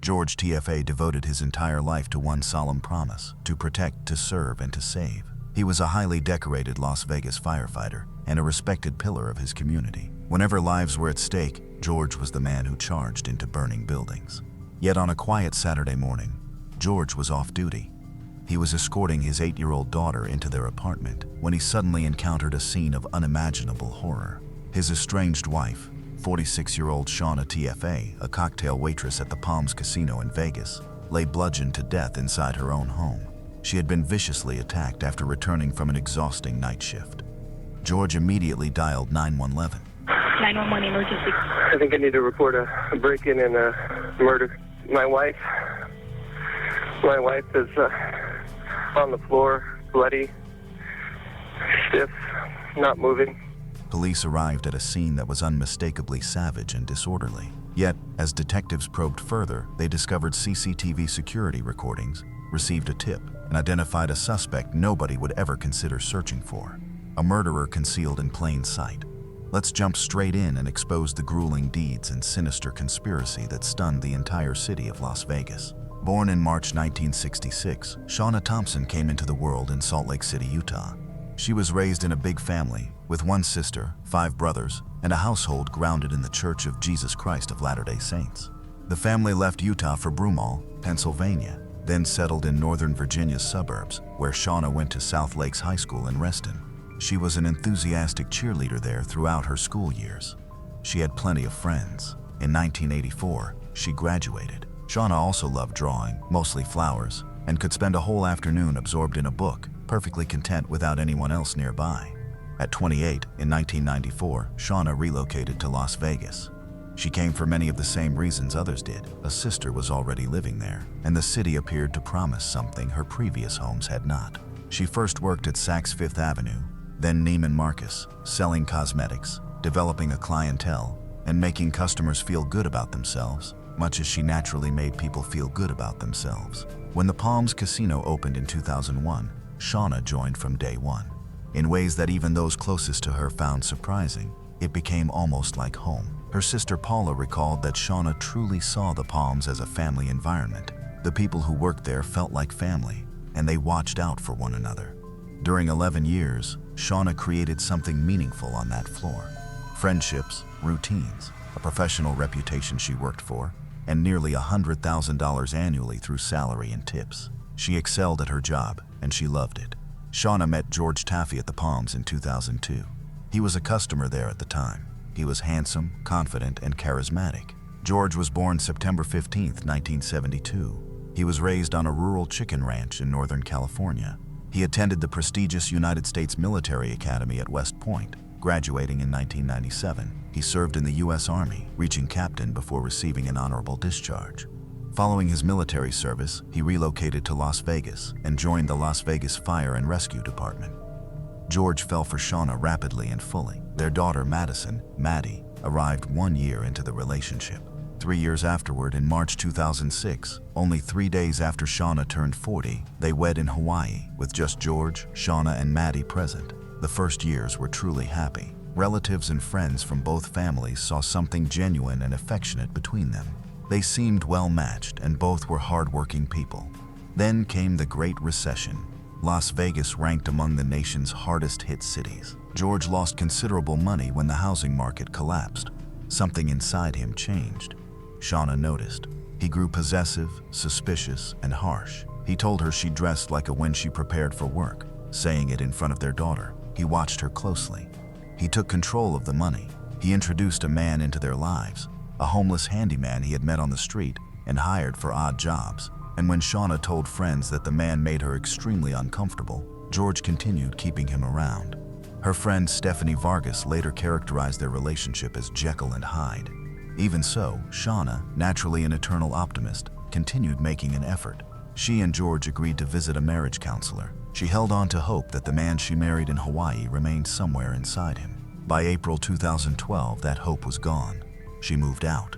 George TFA devoted his entire life to one solemn promise: to protect, to serve, and to save. He was a highly decorated Las Vegas firefighter and a respected pillar of his community. Whenever lives were at stake, George was the man who charged into burning buildings. Yet on a quiet Saturday morning, George was off duty. He was escorting his 8-year-old daughter into their apartment when he suddenly encountered a scene of unimaginable horror. His estranged wife, 46-year-old Shauna TFA, a cocktail waitress at the Palms Casino in Vegas, lay bludgeoned to death inside her own home. She had been viciously attacked after returning from an exhausting night shift. George immediately dialed 911. 911 emergency. I think I need to report a break-in and a murder. My wife is on the floor, bloody, stiff, not moving. Police arrived at a scene that was unmistakably savage and disorderly. Yet, as detectives probed further, they discovered CCTV security recordings, received a tip, and identified a suspect nobody would ever consider searching for: a murderer concealed in plain sight. Let's jump straight in and expose the grueling deeds and sinister conspiracy that stunned the entire city of Las Vegas. Born in March 1966, Shauna Thompson came into the world in Salt Lake City, Utah. She was raised in a big family, with one sister, 5 brothers, and a household grounded in the Church of Jesus Christ of Latter-day Saints. The family left Utah for Broomall, Pennsylvania, then settled in Northern Virginia's suburbs, where Shauna went to South Lakes High School in Reston. She was an enthusiastic cheerleader there throughout her school years. She had plenty of friends. In 1984, she graduated. Shauna also loved drawing, mostly flowers, and could spend a whole afternoon absorbed in a book, perfectly content without anyone else nearby. At 28, in 1994, Shauna relocated to Las Vegas. She came for many of the same reasons others did. A sister was already living there, and the city appeared to promise something her previous homes had not. She first worked at Saks Fifth Avenue, then Neiman Marcus, selling cosmetics, developing a clientele, and making customers feel good about themselves, much as she naturally made people feel good about themselves. When the Palms Casino opened in 2001, Shauna joined from day one. In ways that even those closest to her found surprising, it became almost like home. Her sister Paula recalled that Shauna truly saw the Palms as a family environment. The people who worked there felt like family, and they watched out for one another. During 11 years, Shauna created something meaningful on that floor. Friendships, routines, a professional reputation she worked for, and nearly $100,000 annually through salary and tips. She excelled at her job, and she loved it. Shauna met George Taffy at the Palms in 2002. He was a customer there at the time. He was handsome, confident, and charismatic. George was born September 15, 1972. He was raised on a rural chicken ranch in Northern California. He attended the prestigious United States Military Academy at West Point, graduating in 1997. He served in the U.S. Army, reaching captain before receiving an honorable discharge. Following his military service, he relocated to Las Vegas and joined the Las Vegas Fire and Rescue Department. George fell for Shauna rapidly and fully. Their daughter Madison, Maddie, arrived 1 year into the relationship. 3 years afterward, in March 2006, only 3 days after Shauna turned 40, they wed in Hawaii, with just George, Shauna, and Maddie present. The first years were truly happy. Relatives and friends from both families saw something genuine and affectionate between them. They seemed well matched, and both were hardworking people. Then came the Great Recession. Las Vegas ranked among the nation's hardest hit cities. George lost considerable money when the housing market collapsed. Something inside him changed. Shauna noticed. He grew possessive, suspicious, and harsh. He told her she dressed like a when she prepared for work, saying it in front of their daughter. He watched her closely. He took control of the money. He introduced a man into their lives, a homeless handyman he had met on the street and hired for odd jobs. And when Shauna told friends that the man made her extremely uncomfortable, George continued keeping him around. Her friend Stephanie Vargas later characterized their relationship as Jekyll and Hyde. Even so, Shauna, naturally an eternal optimist, continued making an effort. She and George agreed to visit a marriage counselor. She held on to hope that the man she married in Hawaii remained somewhere inside him. By April 2012, that hope was gone. She moved out.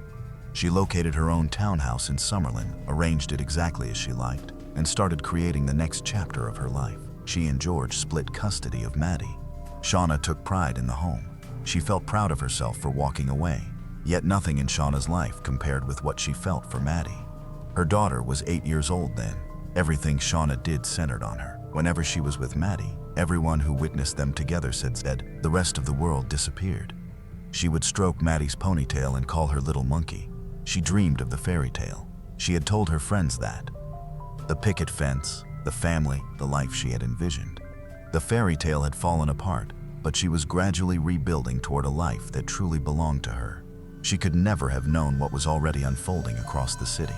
She located her own townhouse in Summerlin, arranged it exactly as she liked, and started creating the next chapter of her life. She and George split custody of Maddie. Shauna took pride in the home. She felt proud of herself for walking away. Yet nothing in Shauna's life compared with what she felt for Maddie. Her daughter was 8 years old then. Everything Shauna did centered on her. Whenever she was with Maddie, everyone who witnessed them together said the rest of the world disappeared. She would stroke Maddie's ponytail and call her little monkey. She dreamed of the fairy tale. She had told her friends that. The picket fence, the family, the life she had envisioned. The fairy tale had fallen apart, but she was gradually rebuilding toward a life that truly belonged to her. She could never have known what was already unfolding across the city.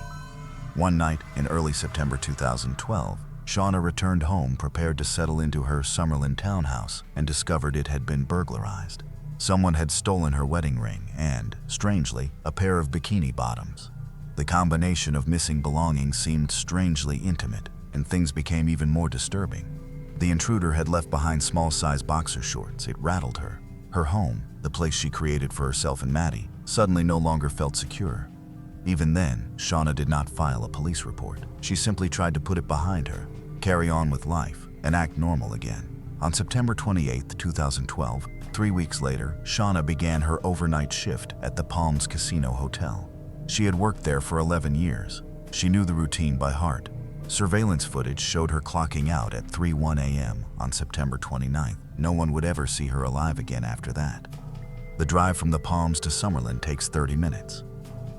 One night in early September 2012, Shauna returned home prepared to settle into her Summerlin townhouse and discovered it had been burglarized. Someone had stolen her wedding ring and, strangely, a pair of bikini bottoms. The combination of missing belongings seemed strangely intimate, and things became even more disturbing. The intruder had left behind small-size boxer shorts. It rattled her. Her home, the place she created for herself and Maddie, suddenly no longer felt secure. Even then, Shauna did not file a police report. She simply tried to put it behind her, carry on with life, and act normal again. On September 28, 2012, 3 weeks later, Shauna began her overnight shift at the Palms Casino Hotel. She had worked there for 11 years. She knew the routine by heart. Surveillance footage showed her clocking out at 3:01 a.m. on September 29th. No one would ever see her alive again after that. The drive from the Palms to Summerlin takes 30 minutes.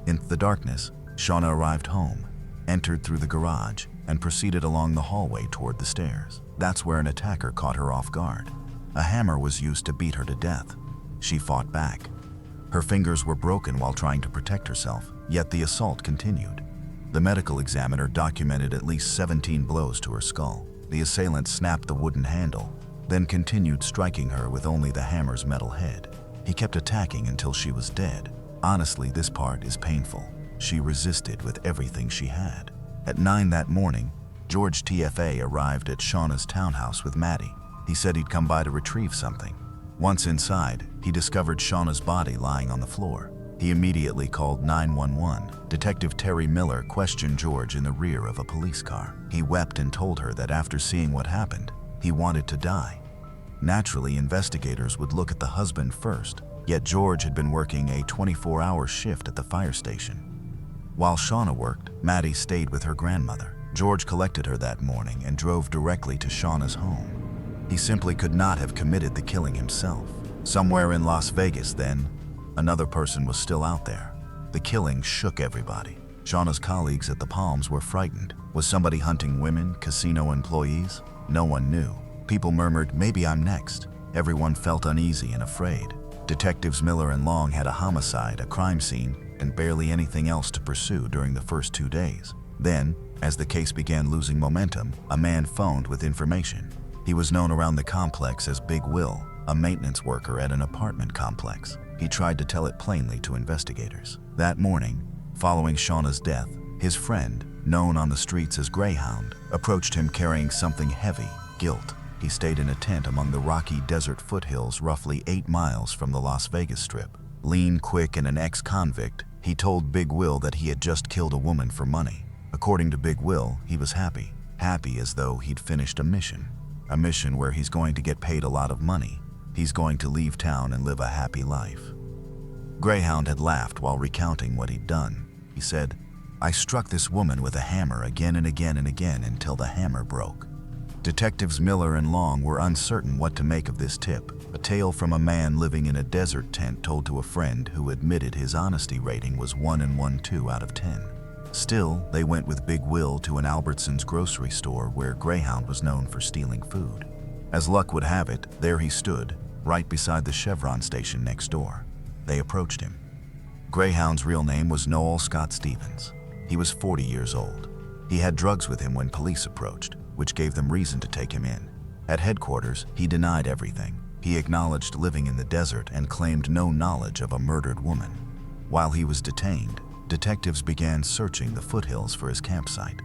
In the darkness, Shauna arrived home, entered through the garage, and proceeded along the hallway toward the stairs. That's where an attacker caught her off guard. A hammer was used to beat her to death. She fought back. Her fingers were broken while trying to protect herself, yet the assault continued. The medical examiner documented at least 17 blows to her skull. The assailant snapped the wooden handle, then continued striking her with only the hammer's metal head. He kept attacking until she was dead. Honestly, this part is painful. She resisted with everything she had. At 9 that morning, George TFA arrived at Shauna's townhouse with Maddie. He said he'd come by to retrieve something. Once inside, he discovered Shauna's body lying on the floor. He immediately called 911. Detective Terry Miller questioned George in the rear of a police car. He wept and told her that after seeing what happened, he wanted to die. Naturally, investigators would look at the husband first, yet George had been working a 24-hour shift at the fire station. While Shauna worked, Maddie stayed with her grandmother. George collected her that morning and drove directly to Shauna's home. He simply could not have committed the killing himself. Somewhere in Las Vegas then, another person was still out there. The killing shook everybody. Shauna's colleagues at the Palms were frightened. Was somebody hunting women, casino employees? No one knew. People murmured, "Maybe I'm next." Everyone felt uneasy and afraid. Detectives Miller and Long had a homicide, a crime scene, and barely anything else to pursue during the first 2 days. Then, as the case began losing momentum, a man phoned with information. He was known around the complex as Big Will, a maintenance worker at an apartment complex. He tried to tell it plainly to investigators. That morning, following Shauna's death, his friend, known on the streets as Greyhound, approached him carrying something heavy, guilt. He stayed in a tent among the rocky desert foothills roughly 8 miles from the Las Vegas Strip. Lean, quick, and an ex-convict, he told Big Will that he had just killed a woman for money. According to Big Will, he was happy as though he'd finished a mission where he's going to get paid a lot of money. He's going to leave town and live a happy life. Greyhound had laughed while recounting what he'd done. He said, "I struck this woman with a hammer again and again and again until the hammer broke." Detectives Miller and Long were uncertain what to make of this tip, a tale from a man living in a desert tent told to a friend who admitted his honesty rating was 1 1/2 out of 10. Still, they went with Big Will to an Albertsons grocery store where Greyhound was known for stealing food. As luck would have it, there he stood, right beside the Chevron station next door. They approached him. Greyhound's real name was Noel Scott Stevens. He was 40 years old. He had drugs with him when police approached, which gave them reason to take him in. At headquarters, he denied everything. He acknowledged living in the desert and claimed no knowledge of a murdered woman. While he was detained, detectives began searching the foothills for his campsite.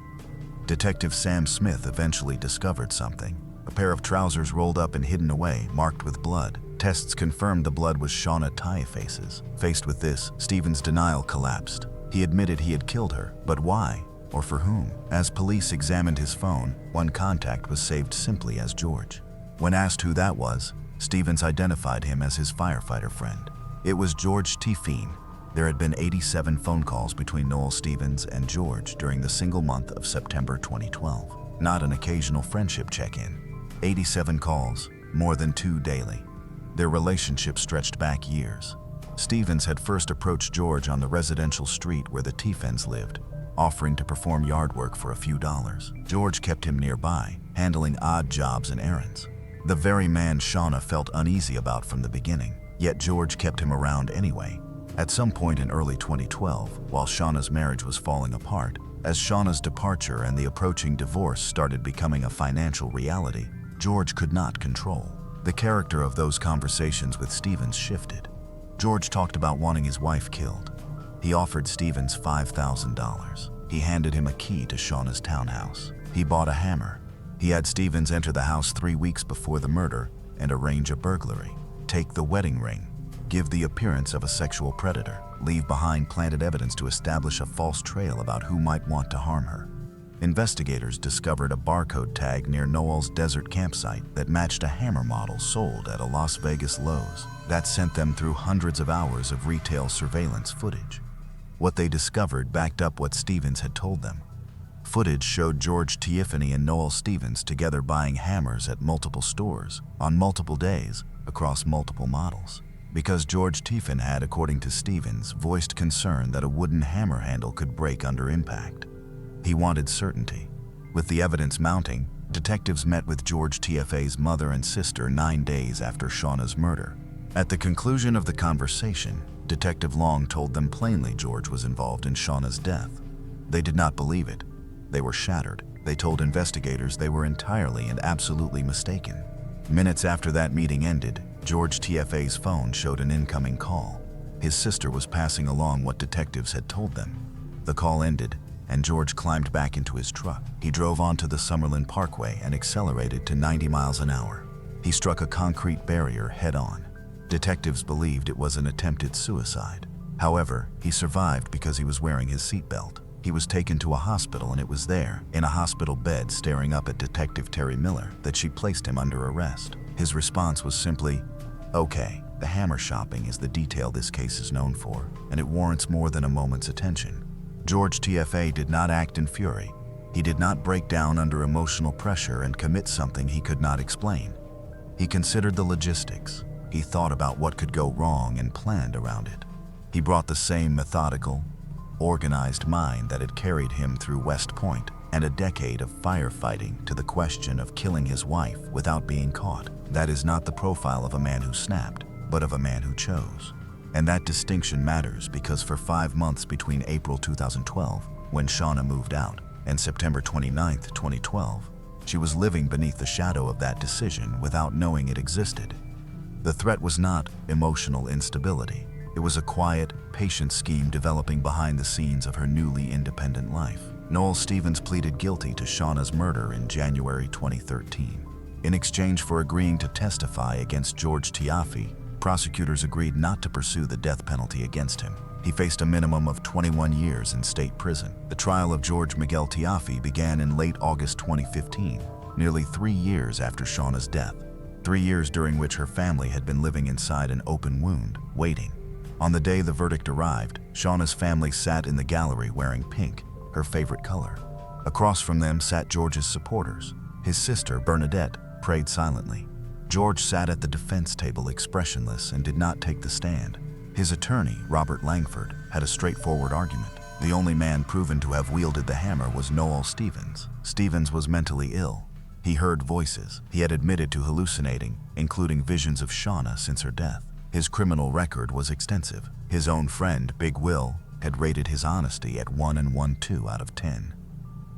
Detective Sam Smith eventually discovered something. A pair of trousers rolled up and hidden away, marked with blood. Tests confirmed the blood was Shauna Tieface's. Faced with this, Stevens' denial collapsed. He admitted he had killed her, but why? Or for whom? As police examined his phone, one contact was saved simply as George. When asked who that was, Stevens identified him as his firefighter friend. It was George Tiefeen. There had been 87 phone calls between Noel Stevens and George during the single month of September 2012. Not an occasional friendship check-in. 87 calls, more than 2 daily. Their relationship stretched back years. Stevens had first approached George on the residential street where the Tiefens lived, offering to perform yard work for a few dollars. George kept him nearby, handling odd jobs and errands. The very man Shauna felt uneasy about from the beginning, yet George kept him around anyway. At some point in early 2012, while Shauna's marriage was falling apart, as Shauna's departure and the approaching divorce started becoming a financial reality, George could not control. The character of those conversations with Stevens shifted. George talked about wanting his wife killed. He offered Stevens $5,000. He handed him a key to Shauna's townhouse. He bought a hammer. He had Stevens enter the house 3 weeks before the murder and arrange a burglary. Take the wedding ring. Give the appearance of a sexual predator. Leave behind planted evidence to establish a false trail about who might want to harm her. Investigators discovered a barcode tag near Noel's desert campsite that matched a hammer model sold at a Las Vegas Lowe's. That sent them through hundreds of hours of retail surveillance footage. What they discovered backed up what Stevens had told them. Footage showed George Tiffany and Noel Stevens together buying hammers at multiple stores, on multiple days, across multiple models. Because George Tiffany had, according to Stevens, voiced concern that a wooden hammer handle could break under impact. He wanted certainty. With the evidence mounting, detectives met with George Tiffany's mother and sister 9 days after Shauna's murder. At the conclusion of the conversation, Detective Long told them plainly George was involved in Shauna's death. They did not believe it. They were shattered. They told investigators they were entirely and absolutely mistaken. Minutes after that meeting ended, George Tiffany's phone showed an incoming call. His sister was passing along what detectives had told them. The call ended, and George climbed back into his truck. He drove onto the Summerlin Parkway and accelerated to 90 miles an hour. He struck a concrete barrier head-on. Detectives believed it was an attempted suicide. However, he survived because he was wearing his seatbelt. He was taken to a hospital, and it was there, in a hospital bed staring up at Detective Terry Miller, that she placed him under arrest. His response was simply, "Okay, the hammer shopping is the detail this case is known for, and it warrants more than a moment's attention." George Tiffany did not act in fury. He did not break down under emotional pressure and commit something he could not explain. He considered the logistics. He thought about what could go wrong and planned around it. He brought the same methodical, organized mind that had carried him through West Point and a decade of firefighting to the question of killing his wife without being caught. That is not the profile of a man who snapped, but of a man who chose. And that distinction matters because for 5 months between April 2012, when Shauna moved out, and September 29, 2012, she was living beneath the shadow of that decision without knowing it existed. The threat was not emotional instability. It was a quiet, patient scheme developing behind the scenes of her newly independent life. Noel Stevens pleaded guilty to Shauna's murder in January 2013. In exchange for agreeing to testify against George Tiffany, prosecutors agreed not to pursue the death penalty against him. He faced a minimum of 21 years in state prison. The trial of George Miguel Tiffany began in late August 2015, nearly 3 years after Shauna's death. 3 years during which her family had been living inside an open wound, waiting. On the day the verdict arrived, Shauna's family sat in the gallery wearing pink, her favorite color. Across from them sat George's supporters. His sister, Bernadette, prayed silently. George sat at the defense table expressionless and did not take the stand. His attorney, Robert Langford, had a straightforward argument. The only man proven to have wielded the hammer was Noel Stevens. Stevens was mentally ill. He heard voices. He had admitted to hallucinating, including visions of Shauna since her death. His criminal record was extensive. His own friend, Big Will, had rated his honesty at 1 1/2 out of 10.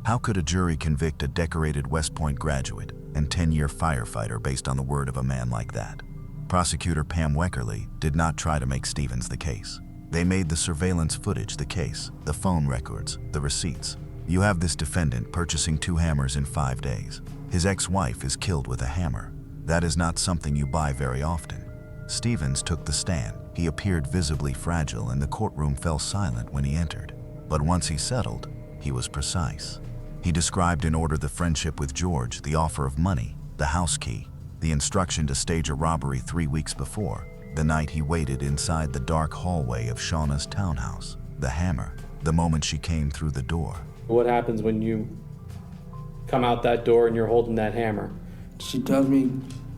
How could a jury convict a decorated West Point graduate and 10-year firefighter based on the word of a man like that? Prosecutor Pam Weckerly did not try to make Stevens the case. They made the surveillance footage the case, the phone records, the receipts. You have this defendant purchasing 2 hammers in 5 days. His ex-wife is killed with a hammer. That is not something you buy very often. Stevens took the stand. He appeared visibly fragile, and the courtroom fell silent when he entered. But once he settled, he was precise. He described in order the friendship with George, the offer of money, the house key, the instruction to stage a robbery 3 weeks before, the night he waited inside the dark hallway of Shauna's townhouse, the hammer, the moment she came through the door. What happens when you come out that door and you're holding that hammer? She tells me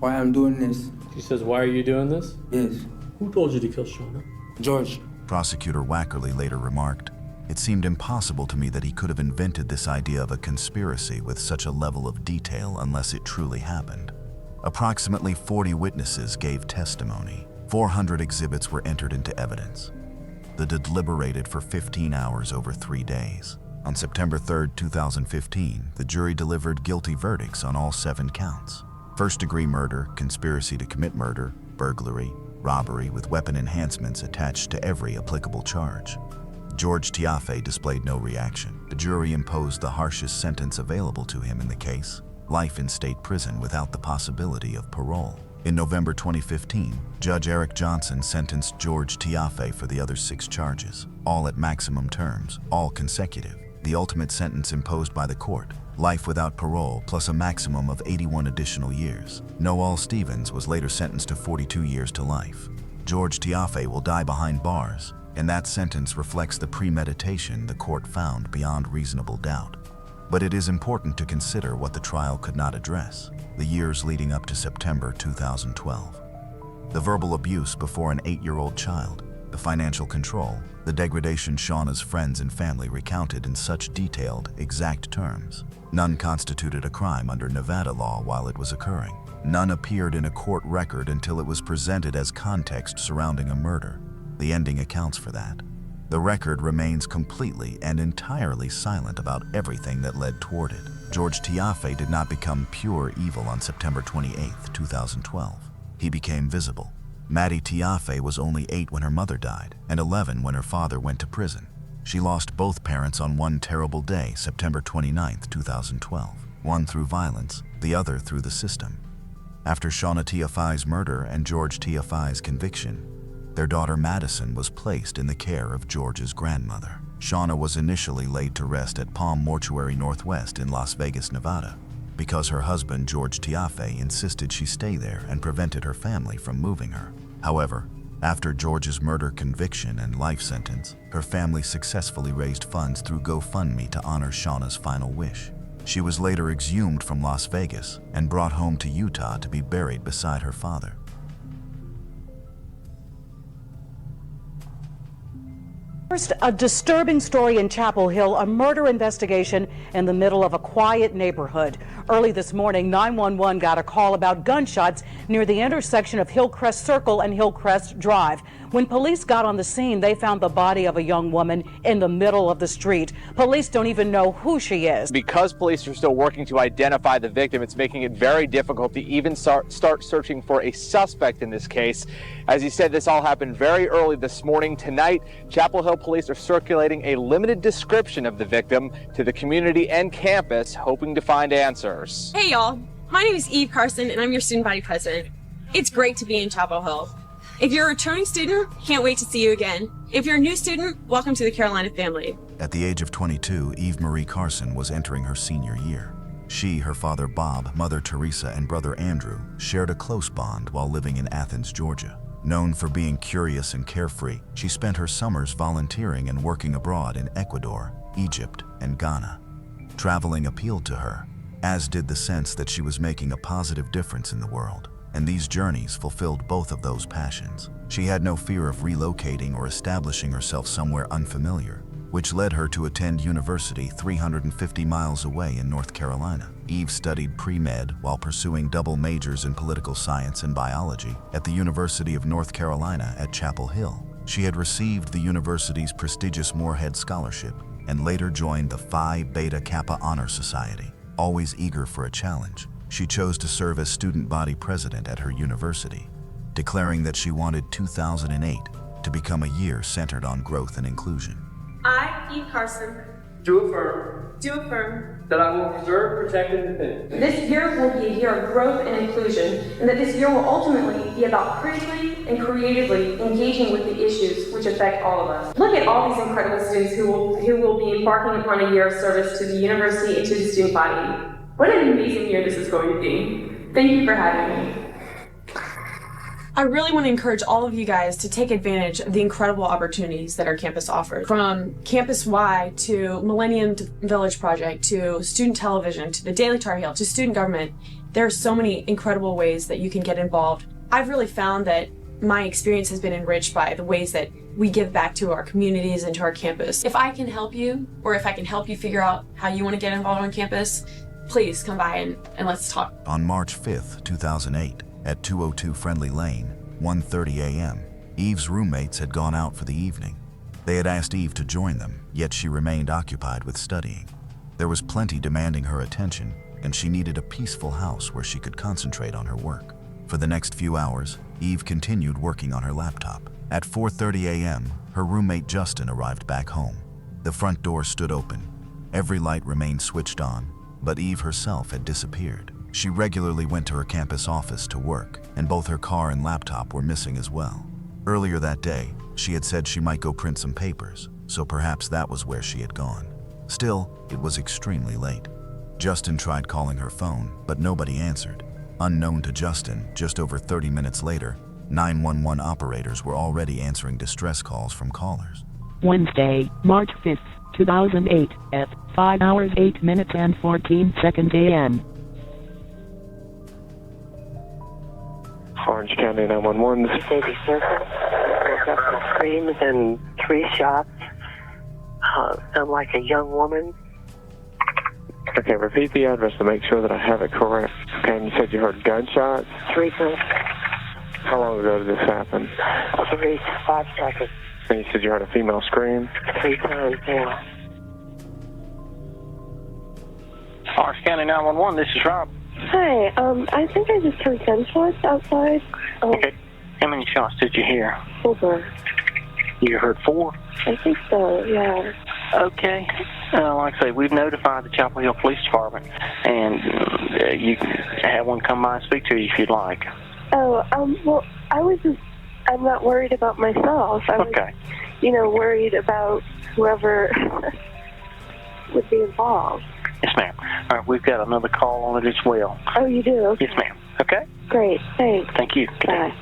why I'm doing this. She says, "Why are you doing this?" Yes. Who told you to kill Shauna? George. Prosecutor Wackerly later remarked, "It seemed impossible to me that he could have invented this idea of a conspiracy with such a level of detail unless it truly happened." Approximately 40 witnesses gave testimony. 400 exhibits were entered into evidence. The deliberated for 15 hours over 3 days. On September 3, 2015, the jury delivered guilty verdicts on all 7 counts. First-degree murder, conspiracy to commit murder, burglary, robbery with weapon enhancements attached to every applicable charge. George Tiafe displayed no reaction. The jury imposed the harshest sentence available to him in the case, life in state prison without the possibility of parole. In November 2015, Judge Eric Johnson sentenced George Tiafe for the other 6 charges, all at maximum terms, all consecutive. The ultimate sentence imposed by the court, life without parole plus a maximum of 81 additional years. Noel Stevens was later sentenced to 42 years to life. George Tiafe will die behind bars, and that sentence reflects the premeditation the court found beyond reasonable doubt. But it is important to consider what the trial could not address: the years leading up to September 2012. The verbal abuse before an 8-year-old child, the financial control, the degradation Shauna's friends and family recounted in such detailed, exact terms. None constituted a crime under Nevada law while it was occurring. None appeared in a court record until it was presented as context surrounding a murder. The ending accounts for that. The record remains completely and entirely silent about everything that led toward it. George Tiafe did not become pure evil on September 28, 2012. He became visible. Maddie Tiafe was only 8 when her mother died, and 11 when her father went to prison. She lost both parents on one terrible day, September 29, 2012. One through violence, the other through the system. After Shauna Tiafe's murder and George Tiafe's conviction, their daughter Madison was placed in the care of George's grandmother. Shauna was initially laid to rest at Palm Mortuary Northwest in Las Vegas, Nevada, because her husband George Tiafe insisted she stay there and prevented her family from moving her. However, after George's murder conviction and life sentence, her family successfully raised funds through GoFundMe to honor Shauna's final wish. She was later exhumed from Las Vegas and brought home to Utah to be buried beside her father. First, a disturbing story in Chapel Hill, a murder investigation in the middle of a quiet neighborhood. Early this morning, 911 got a call about gunshots near the intersection of Hillcrest Circle and Hillcrest Drive. When police got on the scene, they found the body of a young woman in the middle of the street. Police don't even know who she is. Because police are still working to identify the victim, it's making it very difficult to even start searching for a suspect in this case. As you said, this all happened very early this morning. Tonight, Chapel Hill police are circulating a limited description of the victim to the community and campus, hoping to find answers. Hey y'all, my name is Eve Carson and I'm your student body president. It's great to be in Chapel Hill. If you're a returning student, can't wait to see you again. If you're a new student, welcome to the Carolina family. At the age of 22, Eve Marie Carson was entering her senior year. She, her father Bob, mother Teresa, and brother Andrew shared a close bond while living in Athens, Georgia. Known for being curious and carefree, she spent her summers volunteering and working abroad in Ecuador, Egypt, and Ghana. Traveling appealed to her, as did the sense that she was making a positive difference in the world. And these journeys fulfilled both of those passions. She had no fear of relocating or establishing herself somewhere unfamiliar, which led her to attend university 350 miles away in North Carolina. Eve studied pre-med while pursuing double majors in political science and biology at the University of North Carolina at Chapel Hill. She had received the university's prestigious Moorhead Scholarship and later joined the Phi Beta Kappa Honor Society. Always eager for a challenge, she chose to serve as student body president at her university, declaring that she wanted 2008 to become a year centered on growth and inclusion. I, Eve Carson, Do affirm that I will preserve, protect, and defend this year will be a year of growth and inclusion, and that this year will ultimately be about critically and creatively engaging with the issues which affect all of us. Look at all these incredible students who will be embarking upon a year of service to the university and to the student body. What an amazing year this is going to be. Thank you for having me. I really want to encourage all of you guys to take advantage of the incredible opportunities that our campus offers. From Campus Y to Millennium Village Project to student television to the Daily Tar Heel to student government, there are so many incredible ways that you can get involved. I've really found that my experience has been enriched by the ways that we give back to our communities and to our campus. If I can help you, or if I can help you figure out how you want to get involved on campus, please come by and let's talk. On March 5th, 2008, at 202 Friendly Lane, 1:30 a.m., Eve's roommates had gone out for the evening. They had asked Eve to join them, yet she remained occupied with studying. There was plenty demanding her attention, and she needed a peaceful house where she could concentrate on her work. For the next few hours, Eve continued working on her laptop. At 4:30 a.m., her roommate Justin arrived back home. The front door stood open. Every light remained switched on, but Eve herself had disappeared. She regularly went to her campus office to work, and both her car and laptop were missing as well. Earlier that day, she had said she might go print some papers, so perhaps that was where she had gone. Still, it was extremely late. Justin tried calling her phone, but nobody answered. Unknown to Justin, just over 30 minutes later, 911 operators were already answering distress calls from callers. Wednesday, March 5th, 2008, at 5 hours 8 minutes and 14 seconds a.m. Orange County 911, this is Baby Circle. Woke up with screams and 3 shots. Sound like a young woman. Okay, repeat the address to make sure that I have it correct. Okay, and you said you heard gunshots? 3 times. How long ago did this happen? 3 to 5 seconds. And you said you heard a female scream? 3 times, yeah. Orange County 911, this is Rob. Hi, I think I just heard gunshots outside. Okay. How many shots did you hear? 4. You heard 4? I think so, yeah. Okay. Like I say, we've notified the Chapel Hill Police Department, and you can have one come by and speak to you if you'd like. Oh, well, I'm not worried about myself. I was, Okay. Worried about whoever would be involved. Yes, ma'am. All right, we've got another call on it as well. Oh, you do? Yes, ma'am. Okay? Great, thanks. Thank you. Good day. Bye.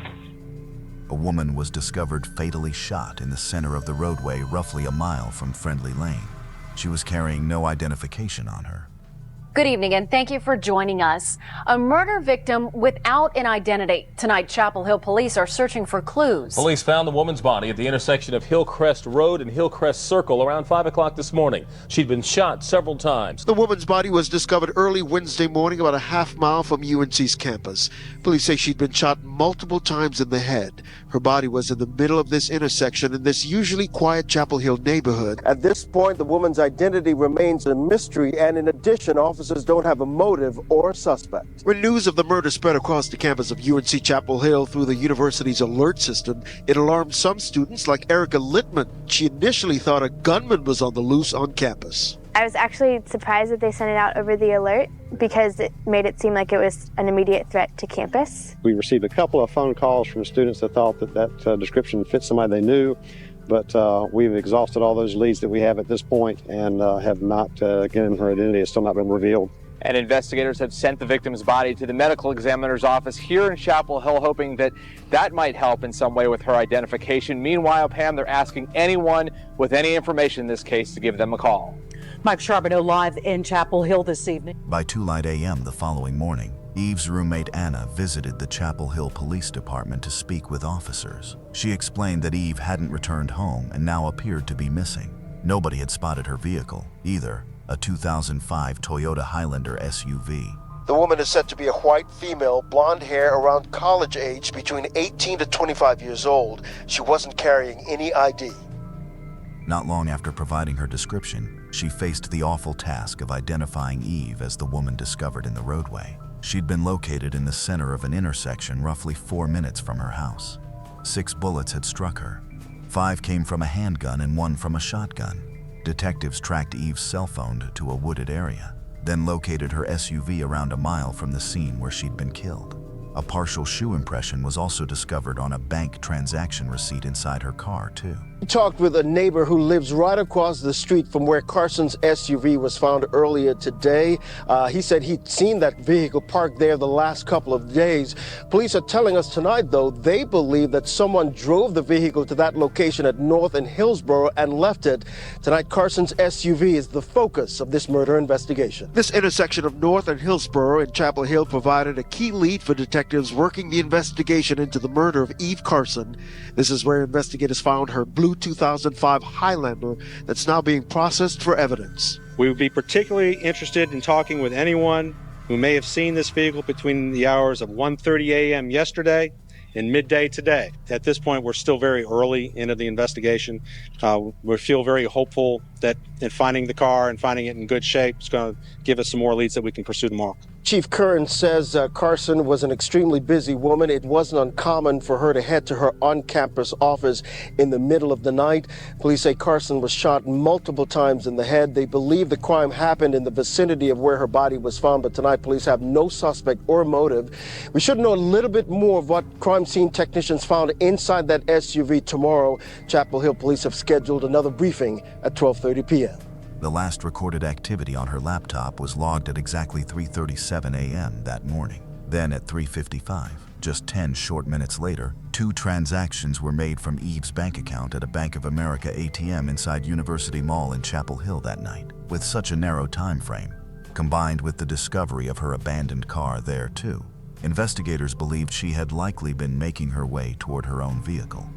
A woman was discovered fatally shot in the center of the roadway roughly a mile from Friendly Lane. She was carrying no identification on her. Good evening, and thank you for joining us. A murder victim without an identity. Tonight, Chapel Hill police are searching for clues. Police found the woman's body at the intersection of Hillcrest Road and Hillcrest Circle around 5 o'clock this morning. She'd been shot several times. The woman's body was discovered early Wednesday morning, about a half mile from UNC's campus. Police say she'd been shot multiple times in the head. Her body was in the middle of this intersection in this usually quiet Chapel Hill neighborhood. At this point, the woman's identity remains a mystery, and in addition, officers don't have a motive or suspect. When news of the murder spread across the campus of UNC Chapel Hill through the university's alert system, it alarmed some students like Erica Littman. She initially thought a gunman was on the loose on campus. I was actually surprised that they sent it out over the alert because it made it seem like it was an immediate threat to campus. We received a couple of phone calls from students that thought that description fit somebody they knew, but we've exhausted all those leads that we have at this point and have not given her identity. It's still not been revealed. And investigators have sent the victim's body to the medical examiner's office here in Chapel Hill, hoping that might help in some way with her identification. Meanwhile, Pam, they're asking anyone with any information in this case to give them a call. Mike Charbonneau live in Chapel Hill this evening. By 2:00 a.m. the following morning, Eve's roommate Anna visited the Chapel Hill Police Department to speak with officers. She explained that Eve hadn't returned home and now appeared to be missing. Nobody had spotted her vehicle either, a 2005 Toyota Highlander SUV. The woman is said to be a white female, blonde hair, around college age, between 18 to 25 years old. She wasn't carrying any ID. Not long after providing her description, she faced the awful task of identifying Eve as the woman discovered in the roadway. She'd been located in the center of an intersection roughly 4 minutes from her house. 6 bullets had struck her. 5 came from a handgun and 1 from a shotgun. Detectives tracked Eve's cell phone to a wooded area, then located her SUV around a mile from the scene where she'd been killed. A partial shoe impression was also discovered on a bank transaction receipt inside her car, too. We talked with a neighbor who lives right across the street from where Carson's SUV was found earlier today. He said he'd seen that vehicle parked there the last couple of days. Police are telling us tonight, though, they believe that someone drove the vehicle to that location at North and Hillsborough and left it. Tonight, Carson's SUV is the focus of this murder investigation. This intersection of North and Hillsborough in Chapel Hill provided a key lead for detectives working the investigation into the murder of Eve Carson. This is where investigators found her blue 2005 Highlander that's now being processed for evidence. We would be particularly interested in talking with anyone who may have seen this vehicle between the hours of 1:30 a.m. yesterday and midday today. At this point, we're still very early into the investigation. We feel very hopeful that in finding the car and finding it in good shape, it's going to give us some more leads that we can pursue tomorrow. Chief Curran says Carson was an extremely busy woman. It wasn't uncommon for her to head to her on-campus office in the middle of the night. Police say Carson was shot multiple times in the head. They believe the crime happened in the vicinity of where her body was found, but tonight police have no suspect or motive. We should know a little bit more of what crime scene technicians found inside that SUV tomorrow. Chapel Hill police have scheduled another briefing at 12:30 p.m. The last recorded activity on her laptop was logged at exactly 3:37 a.m. that morning. Then at 3:55, just 10 short minutes later, 2 transactions were made from Eve's bank account at a Bank of America ATM inside University Mall in Chapel Hill that night. With such a narrow time frame, combined with the discovery of her abandoned car there too, investigators believed she had likely been making her way toward her own vehicle,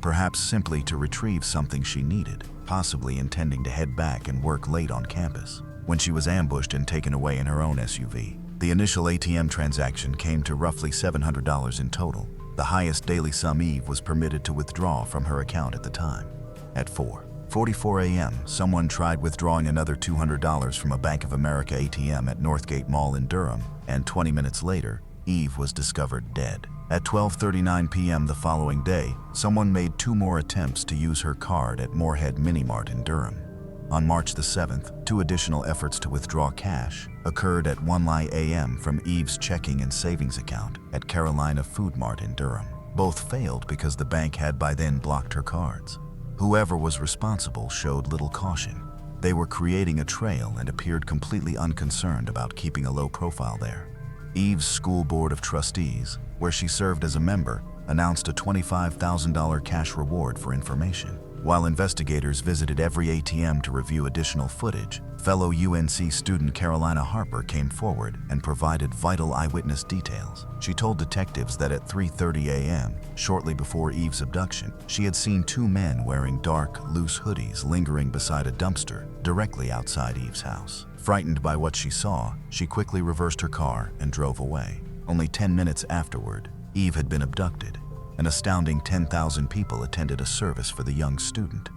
perhaps simply to retrieve something she needed, possibly intending to head back and work late on campus, when she was ambushed and taken away in her own SUV. The initial ATM transaction came to roughly $700 in total, the highest daily sum Eve was permitted to withdraw from her account at the time. At 4:44 a.m., someone tried withdrawing another $200 from a Bank of America ATM at Northgate Mall in Durham, and 20 minutes later, Eve was discovered dead. At 12:39 p.m. the following day, someone made 2 more attempts to use her card at Moorhead Minimart in Durham. On March the 7th, 2 additional efforts to withdraw cash occurred at 1 a.m. from Eve's checking and savings account at Carolina Food Mart in Durham. Both failed because the bank had by then blocked her cards. Whoever was responsible showed little caution. They were creating a trail and appeared completely unconcerned about keeping a low profile there. Eve's school board of trustees, where she served as a member, announced a $25,000 cash reward for information. While investigators visited every ATM to review additional footage, fellow UNC student Carolina Harper came forward and provided vital eyewitness details. She told detectives that at 3:30 a.m., shortly before Eve's abduction, she had seen 2 men wearing dark, loose hoodies lingering beside a dumpster directly outside Eve's house. Frightened by what she saw, she quickly reversed her car and drove away. Only 10 minutes afterward, Eve had been abducted. An astounding 10,000 people attended a service for the young student.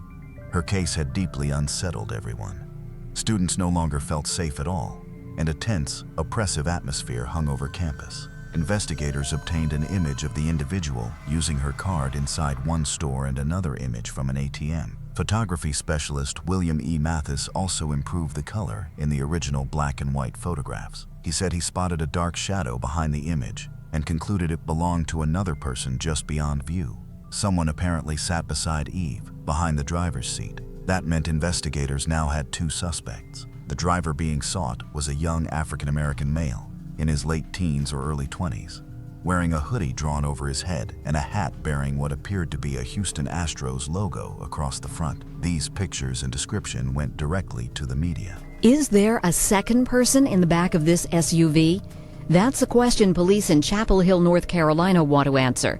Her case had deeply unsettled everyone. Students no longer felt safe at all, and a tense, oppressive atmosphere hung over campus. Investigators obtained an image of the individual using her card inside one store and another image from an ATM. Photography specialist William E. Mathis also improved the color in the original black and white photographs. He said he spotted a dark shadow behind the image and concluded it belonged to another person just beyond view. Someone apparently sat beside Eve, behind the driver's seat. That meant investigators now had 2 suspects. The driver being sought was a young African-American male, in his late teens or early 20s, wearing a hoodie drawn over his head and a hat bearing what appeared to be a Houston Astros logo across the front. These pictures and description went directly to the media. Is there a second person in the back of this SUV? That's a question police in Chapel Hill, North Carolina want to answer.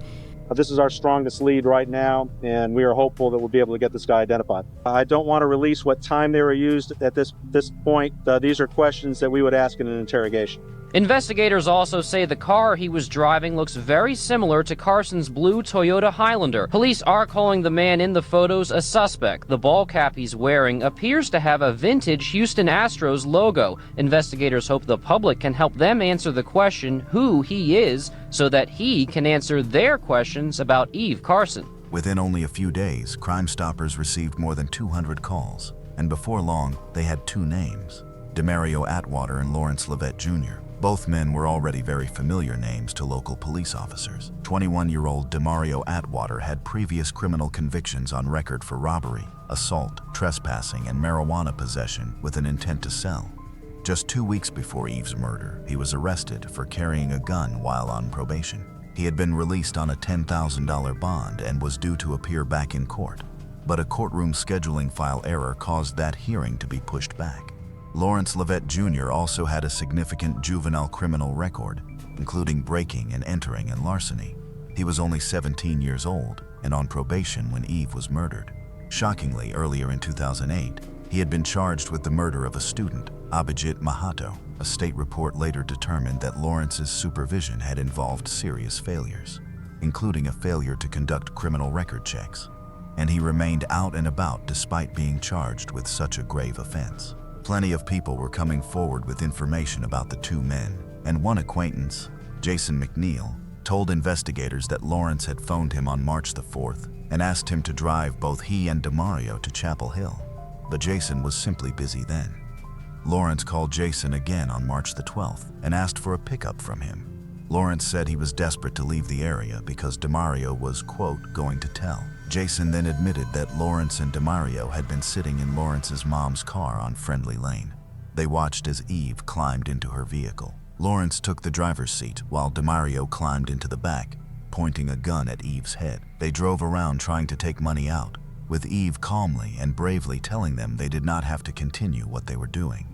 This is our strongest lead right now, and we are hopeful that we'll be able to get this guy identified. I don't want to release what time they were used at this point. These are questions that we would ask in an interrogation. Investigators also say the car he was driving looks very similar to Carson's blue Toyota Highlander. Police are calling the man in the photos a suspect. The ball cap he's wearing appears to have a vintage Houston Astros logo. Investigators hope the public can help them answer the question who he is so that he can answer their questions about Eve Carson. Within only a few days, Crime Stoppers received more than 200 calls, and before long, they had 2 names: Demario Atwater and Lawrence Levette Jr. Both men were already very familiar names to local police officers. 21-year-old Demario Atwater had previous criminal convictions on record for robbery, assault, trespassing, and marijuana possession with an intent to sell. Just 2 weeks before Eve's murder, he was arrested for carrying a gun while on probation. He had been released on a $10,000 bond and was due to appear back in court, but a courtroom scheduling file error caused that hearing to be pushed back. Lawrence Lovett Jr. also had a significant juvenile criminal record, including breaking and entering and larceny. He was only 17 years old and on probation when Eve was murdered. Shockingly, earlier in 2008, he had been charged with the murder of a student, Abhijit Mahato. A state report later determined that Lawrence's supervision had involved serious failures, including a failure to conduct criminal record checks, and he remained out and about despite being charged with such a grave offense. Plenty of people were coming forward with information about the two men, and one acquaintance, Jason McNeil, told investigators that Lawrence had phoned him on March the 4th and asked him to drive both he and Demario to Chapel Hill, but Jason was simply busy then. Lawrence called Jason again on March the 12th and asked for a pickup from him. Lawrence said he was desperate to leave the area because Demario was, quote, going to tell. Jason then admitted that Lawrence and Demario had been sitting in Lawrence's mom's car on Friendly Lane. They watched as Eve climbed into her vehicle. Lawrence took the driver's seat while Demario climbed into the back, pointing a gun at Eve's head. They drove around trying to take money out, with Eve calmly and bravely telling them they did not have to continue what they were doing.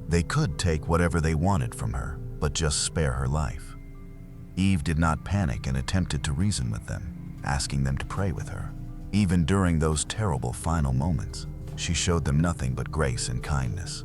They could take whatever they wanted from her, but just spare her life. Eve did not panic and attempted to reason with them, asking them to pray with her. Even during those terrible final moments, she showed them nothing but grace and kindness.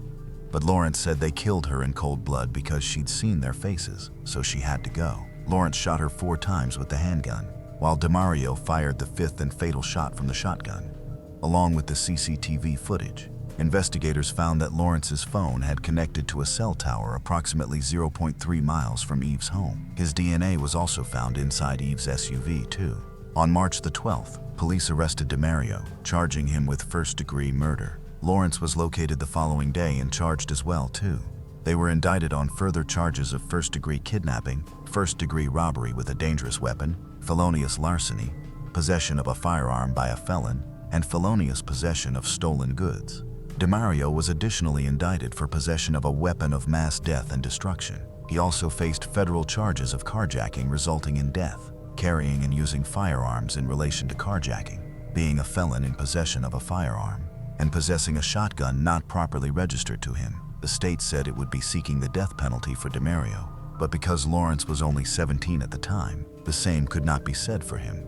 But Lawrence said they killed her in cold blood because she'd seen their faces, so she had to go. Lawrence shot her 4 times with the handgun, while Demario fired the 5th and fatal shot from the shotgun. Along with the CCTV footage, investigators found that Lawrence's phone had connected to a cell tower approximately 0.3 miles from Eve's home. His DNA was also found inside Eve's SUV, too. On March the 12th, police arrested Demario, charging him with first-degree murder. Lawrence was located the following day and charged as well, too. They were indicted on further charges of first-degree kidnapping, first-degree robbery with a dangerous weapon, felonious larceny, possession of a firearm by a felon, and felonious possession of stolen goods. Demario was additionally indicted for possession of a weapon of mass death and destruction. He also faced federal charges of carjacking resulting in death, carrying and using firearms in relation to carjacking, being a felon in possession of a firearm, and possessing a shotgun not properly registered to him. The state said it would be seeking the death penalty for Demario, but because Lawrence was only 17 at the time, the same could not be said for him.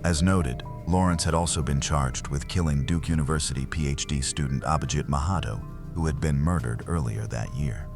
As noted, Lawrence had also been charged with killing Duke University PhD student Abhijit Mahato, who had been murdered earlier that year.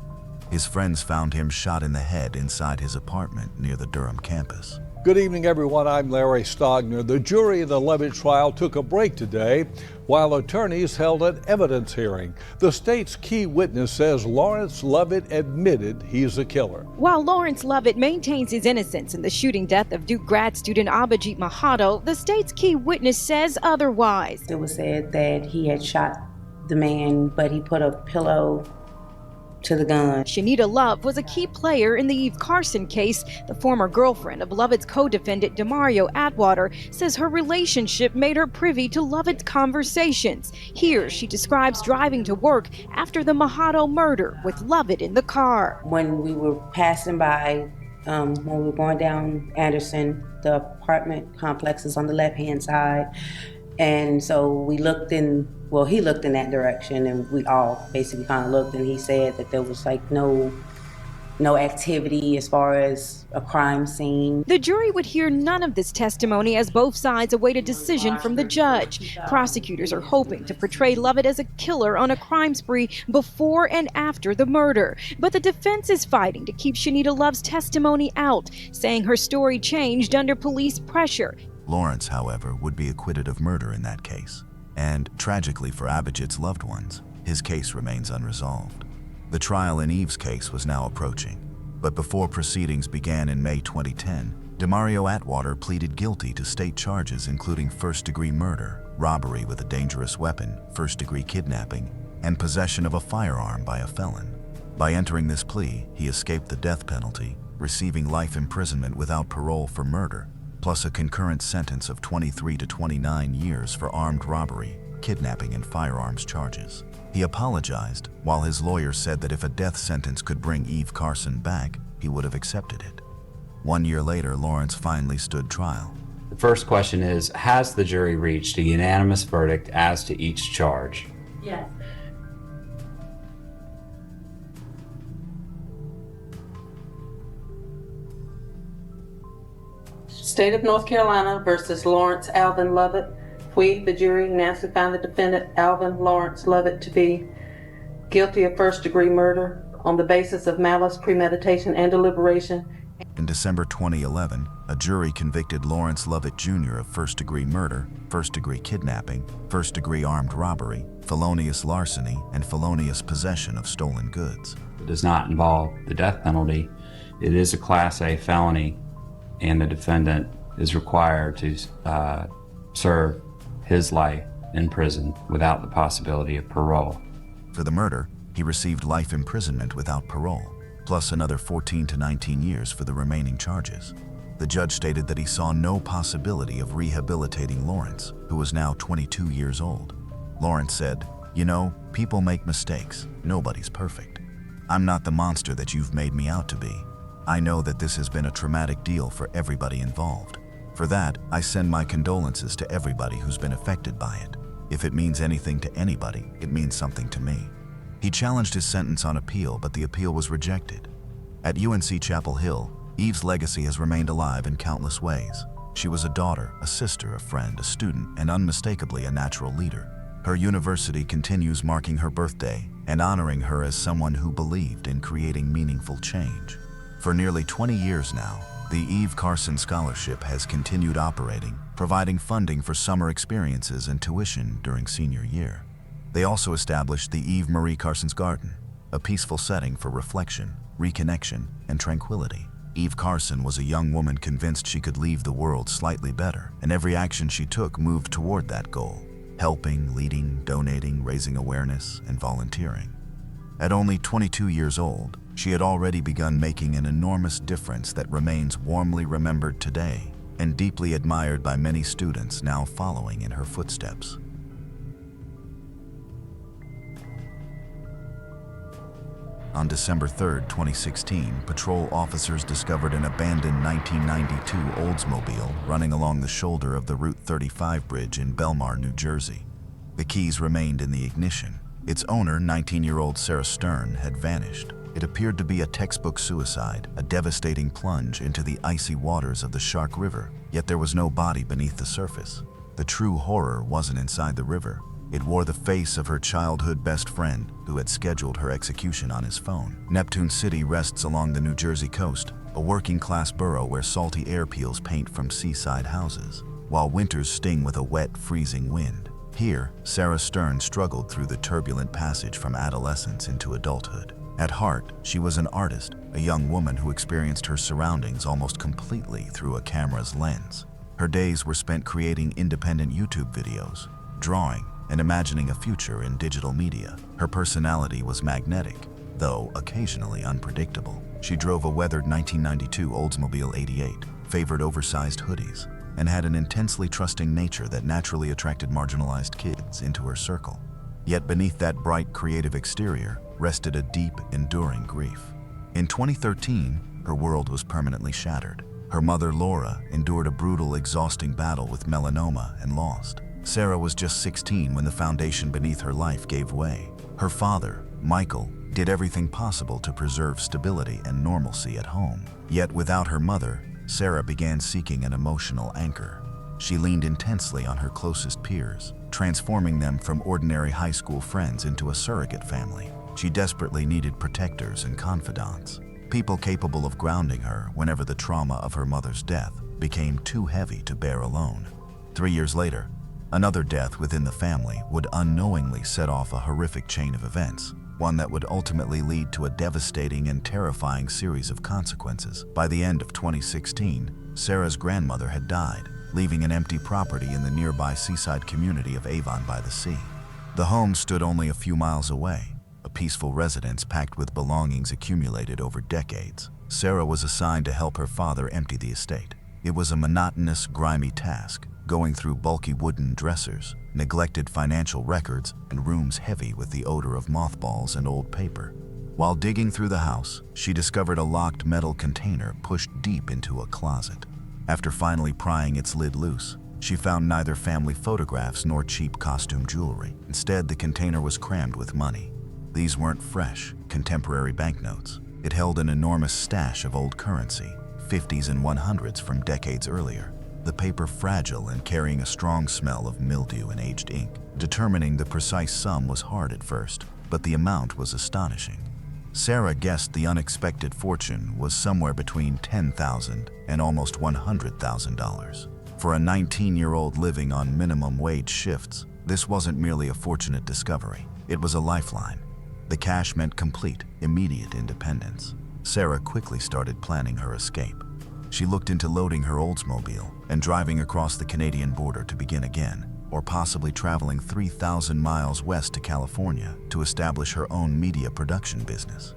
His friends found him shot in the head inside his apartment near the Durham campus. Good evening, everyone. I'm Larry Stogner. The jury in the Lovett trial took a break today while attorneys held an evidence hearing. The state's key witness says Lawrence Lovett admitted he's a killer. While Lawrence Lovett maintains his innocence in the shooting death of Duke grad student Abhijit Mahato, the state's key witness says otherwise. It was said that he had shot the man, but he put a pillow to the gun. Shanita Love was a key player in the Eve Carson case. The former girlfriend of Lovett's co-defendant Demario Atwater says her relationship made her privy to Lovett's conversations. Here she describes driving to work after the Mahato murder with Lovett in the car. When we were passing by, when we were going down Anderson, the apartment complex is on the left-hand side. And so we looked in, well, he looked in that direction, and we all basically kind of looked, and he said that there was like no activity as far as a crime scene. The jury would hear none of this testimony as both sides await a decision from the judge. Prosecutors are hoping to portray Lovett as a killer on a crime spree before and after the murder. But the defense is fighting to keep Shanita Love's testimony out, saying her story changed under police pressure. Lawrence, however, would be acquitted of murder in that case. And, tragically for Abhijit's loved ones, his case remains unresolved. The trial in Eve's case was now approaching, but before proceedings began in May 2010, Demario Atwater pleaded guilty to state charges including first-degree murder, robbery with a dangerous weapon, first-degree kidnapping, and possession of a firearm by a felon. By entering this plea, he escaped the death penalty, receiving life imprisonment without parole for murder, plus a concurrent sentence of 23 to 29 years for armed robbery, kidnapping, and firearms charges. He apologized, while his lawyer said that if a death sentence could bring Eve Carson back, he would have accepted it. 1 year later, Lawrence finally stood trial. The first question is, has the jury reached a unanimous verdict as to each charge? Yes. State of North Carolina versus Lawrence Alvin Lovett. We, the jury, unanimously find the defendant, Alvin Lawrence Lovett, to be guilty of first-degree murder on the basis of malice, premeditation, and deliberation. In December 2011, a jury convicted Lawrence Lovett Jr. of first-degree murder, first-degree kidnapping, first-degree armed robbery, felonious larceny, and felonious possession of stolen goods. It does not involve the death penalty. It is a Class A felony, and the defendant is required to serve his life in prison without the possibility of parole. For the murder, he received life imprisonment without parole, plus another 14 to 19 years for the remaining charges. The judge stated that he saw no possibility of rehabilitating Lawrence, who was now 22 years old. Lawrence said, "You know, people make mistakes. Nobody's perfect. I'm not the monster that you've made me out to be. I know that this has been a traumatic deal for everybody involved. For that, I send my condolences to everybody who's been affected by it. If it means anything to anybody, it means something to me." He challenged his sentence on appeal, but the appeal was rejected. At UNC Chapel Hill, Eve's legacy has remained alive in countless ways. She was a daughter, a sister, a friend, a student, and unmistakably a natural leader. Her university continues marking her birthday and honoring her as someone who believed in creating meaningful change. For nearly 20 years now, the Eve Carson Scholarship has continued operating, providing funding for summer experiences and tuition during senior year. They also established the Eve Marie Carson's Garden, a peaceful setting for reflection, reconnection, and tranquility. Eve Carson was a young woman convinced she could leave the world slightly better, and every action she took moved toward that goal: helping, leading, donating, raising awareness, and volunteering. At only 22 years old, she had already begun making an enormous difference that remains warmly remembered today and deeply admired by many students now following in her footsteps. On December 3, 2016, patrol officers discovered an abandoned 1992 Oldsmobile running along the shoulder of the Route 35 bridge in Belmar, New Jersey. The keys remained in the ignition. Its owner, 19-year-old Sarah Stern, had vanished. It appeared to be a textbook suicide, a devastating plunge into the icy waters of the Shark River, yet there was no body beneath the surface. The true horror wasn't inside the river. It wore the face of her childhood best friend, who had scheduled her execution on his phone. Neptune City rests along the New Jersey coast, a working-class borough where salty air peels paint from seaside houses, while winters sting with a wet, freezing wind. Here, Sarah Stern struggled through the turbulent passage from adolescence into adulthood. At heart, she was an artist, a young woman who experienced her surroundings almost completely through a camera's lens. Her days were spent creating independent YouTube videos, drawing, and imagining a future in digital media. Her personality was magnetic, though occasionally unpredictable. She drove a weathered 1992 Oldsmobile 88, favored oversized hoodies, and had an intensely trusting nature that naturally attracted marginalized kids into her circle. Yet beneath that bright, creative exterior rested a deep, enduring grief. In 2013, her world was permanently shattered. Her mother, Laura, endured a brutal, exhausting battle with melanoma and lost. Sarah was just 16 when the foundation beneath her life gave way. Her father, Michael, did everything possible to preserve stability and normalcy at home. Yet without her mother, Sarah began seeking an emotional anchor. She leaned intensely on her closest peers, transforming them from ordinary high school friends into a surrogate family. She desperately needed protectors and confidants, people capable of grounding her whenever the trauma of her mother's death became too heavy to bear alone. 3 years later, another death within the family would unknowingly set off a horrific chain of events, one that would ultimately lead to a devastating and terrifying series of consequences. By the end of 2016, Sarah's grandmother had died, leaving an empty property in the nearby seaside community of Avon by the Sea. The home stood only a few miles away, a peaceful residence packed with belongings accumulated over decades. Sarah was assigned to help her father empty the estate. It was a monotonous, grimy task, going through bulky wooden dressers, neglected financial records, and rooms heavy with the odor of mothballs and old paper. While digging through the house, she discovered a locked metal container pushed deep into a closet. After finally prying its lid loose, she found neither family photographs nor cheap costume jewelry. Instead, the container was crammed with money. These weren't fresh, contemporary banknotes. It held an enormous stash of old currency, 50s and 100s from decades earlier. The paper fragile and carrying a strong smell of mildew and aged ink. Determining the precise sum was hard at first, but the amount was astonishing. Sarah guessed the unexpected fortune was somewhere between $10,000 and almost $100,000. For a 19-year-old living on minimum wage shifts, this wasn't merely a fortunate discovery. It was a lifeline. The cash meant complete, immediate independence. Sarah quickly started planning her escape. She looked into loading her Oldsmobile and driving across the Canadian border to begin again, or possibly traveling 3,000 miles west to California to establish her own media production business.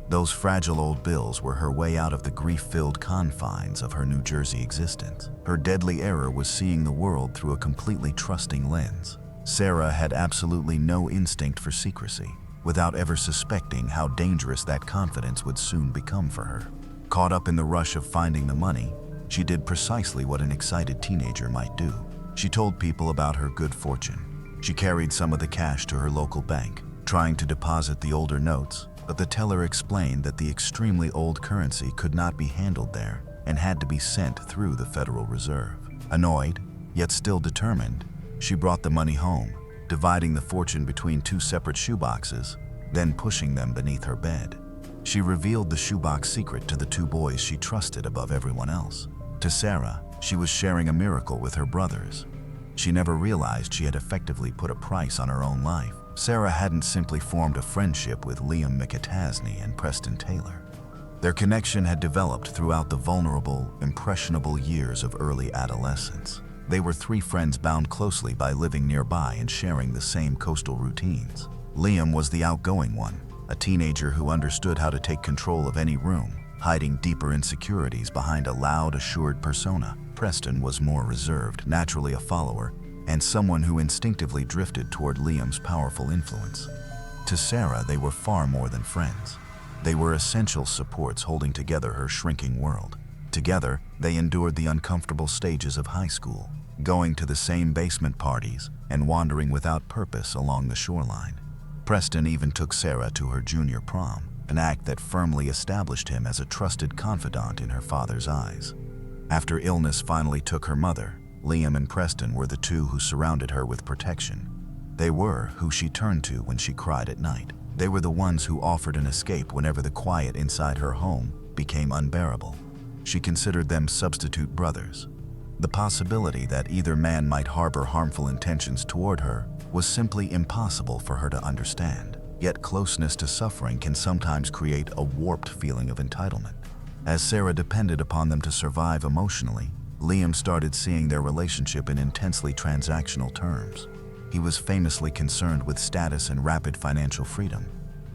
Those fragile old bills were her way out of the grief-filled confines of her New Jersey existence. Her deadly error was seeing the world through a completely trusting lens. Sarah had absolutely no instinct for secrecy, without ever suspecting how dangerous that confidence would soon become for her. Caught up in the rush of finding the money, she did precisely what an excited teenager might do. She told people about her good fortune. She carried some of the cash to her local bank, trying to deposit the older notes, but the teller explained that the extremely old currency could not be handled there and had to be sent through the Federal Reserve. Annoyed, yet still determined, she brought the money home, dividing the fortune between 2 separate shoeboxes, then pushing them beneath her bed. She revealed the shoebox secret to the 2 boys she trusted above everyone else. To Sarah, she was sharing a miracle with her brothers. She never realized she had effectively put a price on her own life. Sarah hadn't simply formed a friendship with Liam McAtasney and Preston Taylor. Their connection had developed throughout the vulnerable, impressionable years of early adolescence. They were 3 friends bound closely by living nearby and sharing the same coastal routines. Liam was the outgoing one, a teenager who understood how to take control of any room, hiding deeper insecurities behind a loud, assured persona. Preston was more reserved, naturally a follower, and someone who instinctively drifted toward Liam's powerful influence. To Sarah, they were far more than friends. They were essential supports holding together her shrinking world. Together, they endured the uncomfortable stages of high school, going to the same basement parties and wandering without purpose along the shoreline. Preston even took Sarah to her junior prom, an act that firmly established him as a trusted confidant in her father's eyes. After illness finally took her mother, Liam and Preston were the 2 who surrounded her with protection. They were who she turned to when she cried at night. They were the ones who offered an escape whenever the quiet inside her home became unbearable. She considered them substitute brothers. The possibility that either man might harbor harmful intentions toward her was simply impossible for her to understand. Yet closeness to suffering can sometimes create a warped feeling of entitlement. As Sarah depended upon them to survive emotionally, Liam started seeing their relationship in intensely transactional terms. He was famously concerned with status and rapid financial freedom,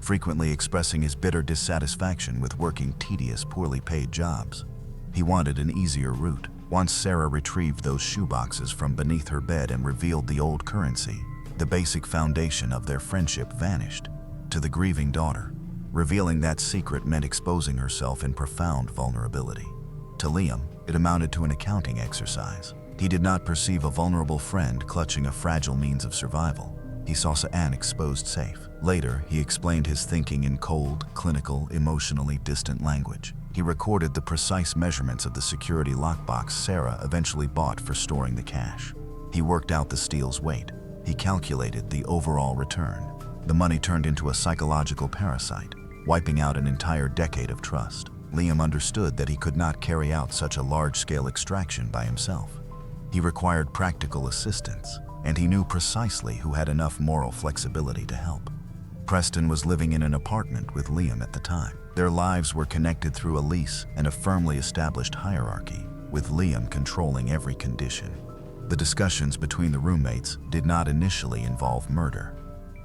frequently expressing his bitter dissatisfaction with working tedious, poorly paid jobs. He wanted an easier route. Once Sarah retrieved those shoeboxes from beneath her bed and revealed the old currency, the basic foundation of their friendship vanished. To the grieving daughter, revealing that secret meant exposing herself in profound vulnerability. To Liam, it amounted to an accounting exercise. He did not perceive a vulnerable friend clutching a fragile means of survival. He saw an exposed safe. Later, he explained his thinking in cold, clinical, emotionally distant language. He recorded the precise measurements of the security lockbox Sarah eventually bought for storing the cash. He worked out the steel's weight. He calculated the overall return. The money turned into a psychological parasite, wiping out an entire decade of trust. Liam understood that he could not carry out such a large-scale extraction by himself. He required practical assistance, and he knew precisely who had enough moral flexibility to help. Preston was living in an apartment with Liam at the time. Their lives were connected through a lease and a firmly established hierarchy, with Liam controlling every condition. The discussions between the roommates did not initially involve murder.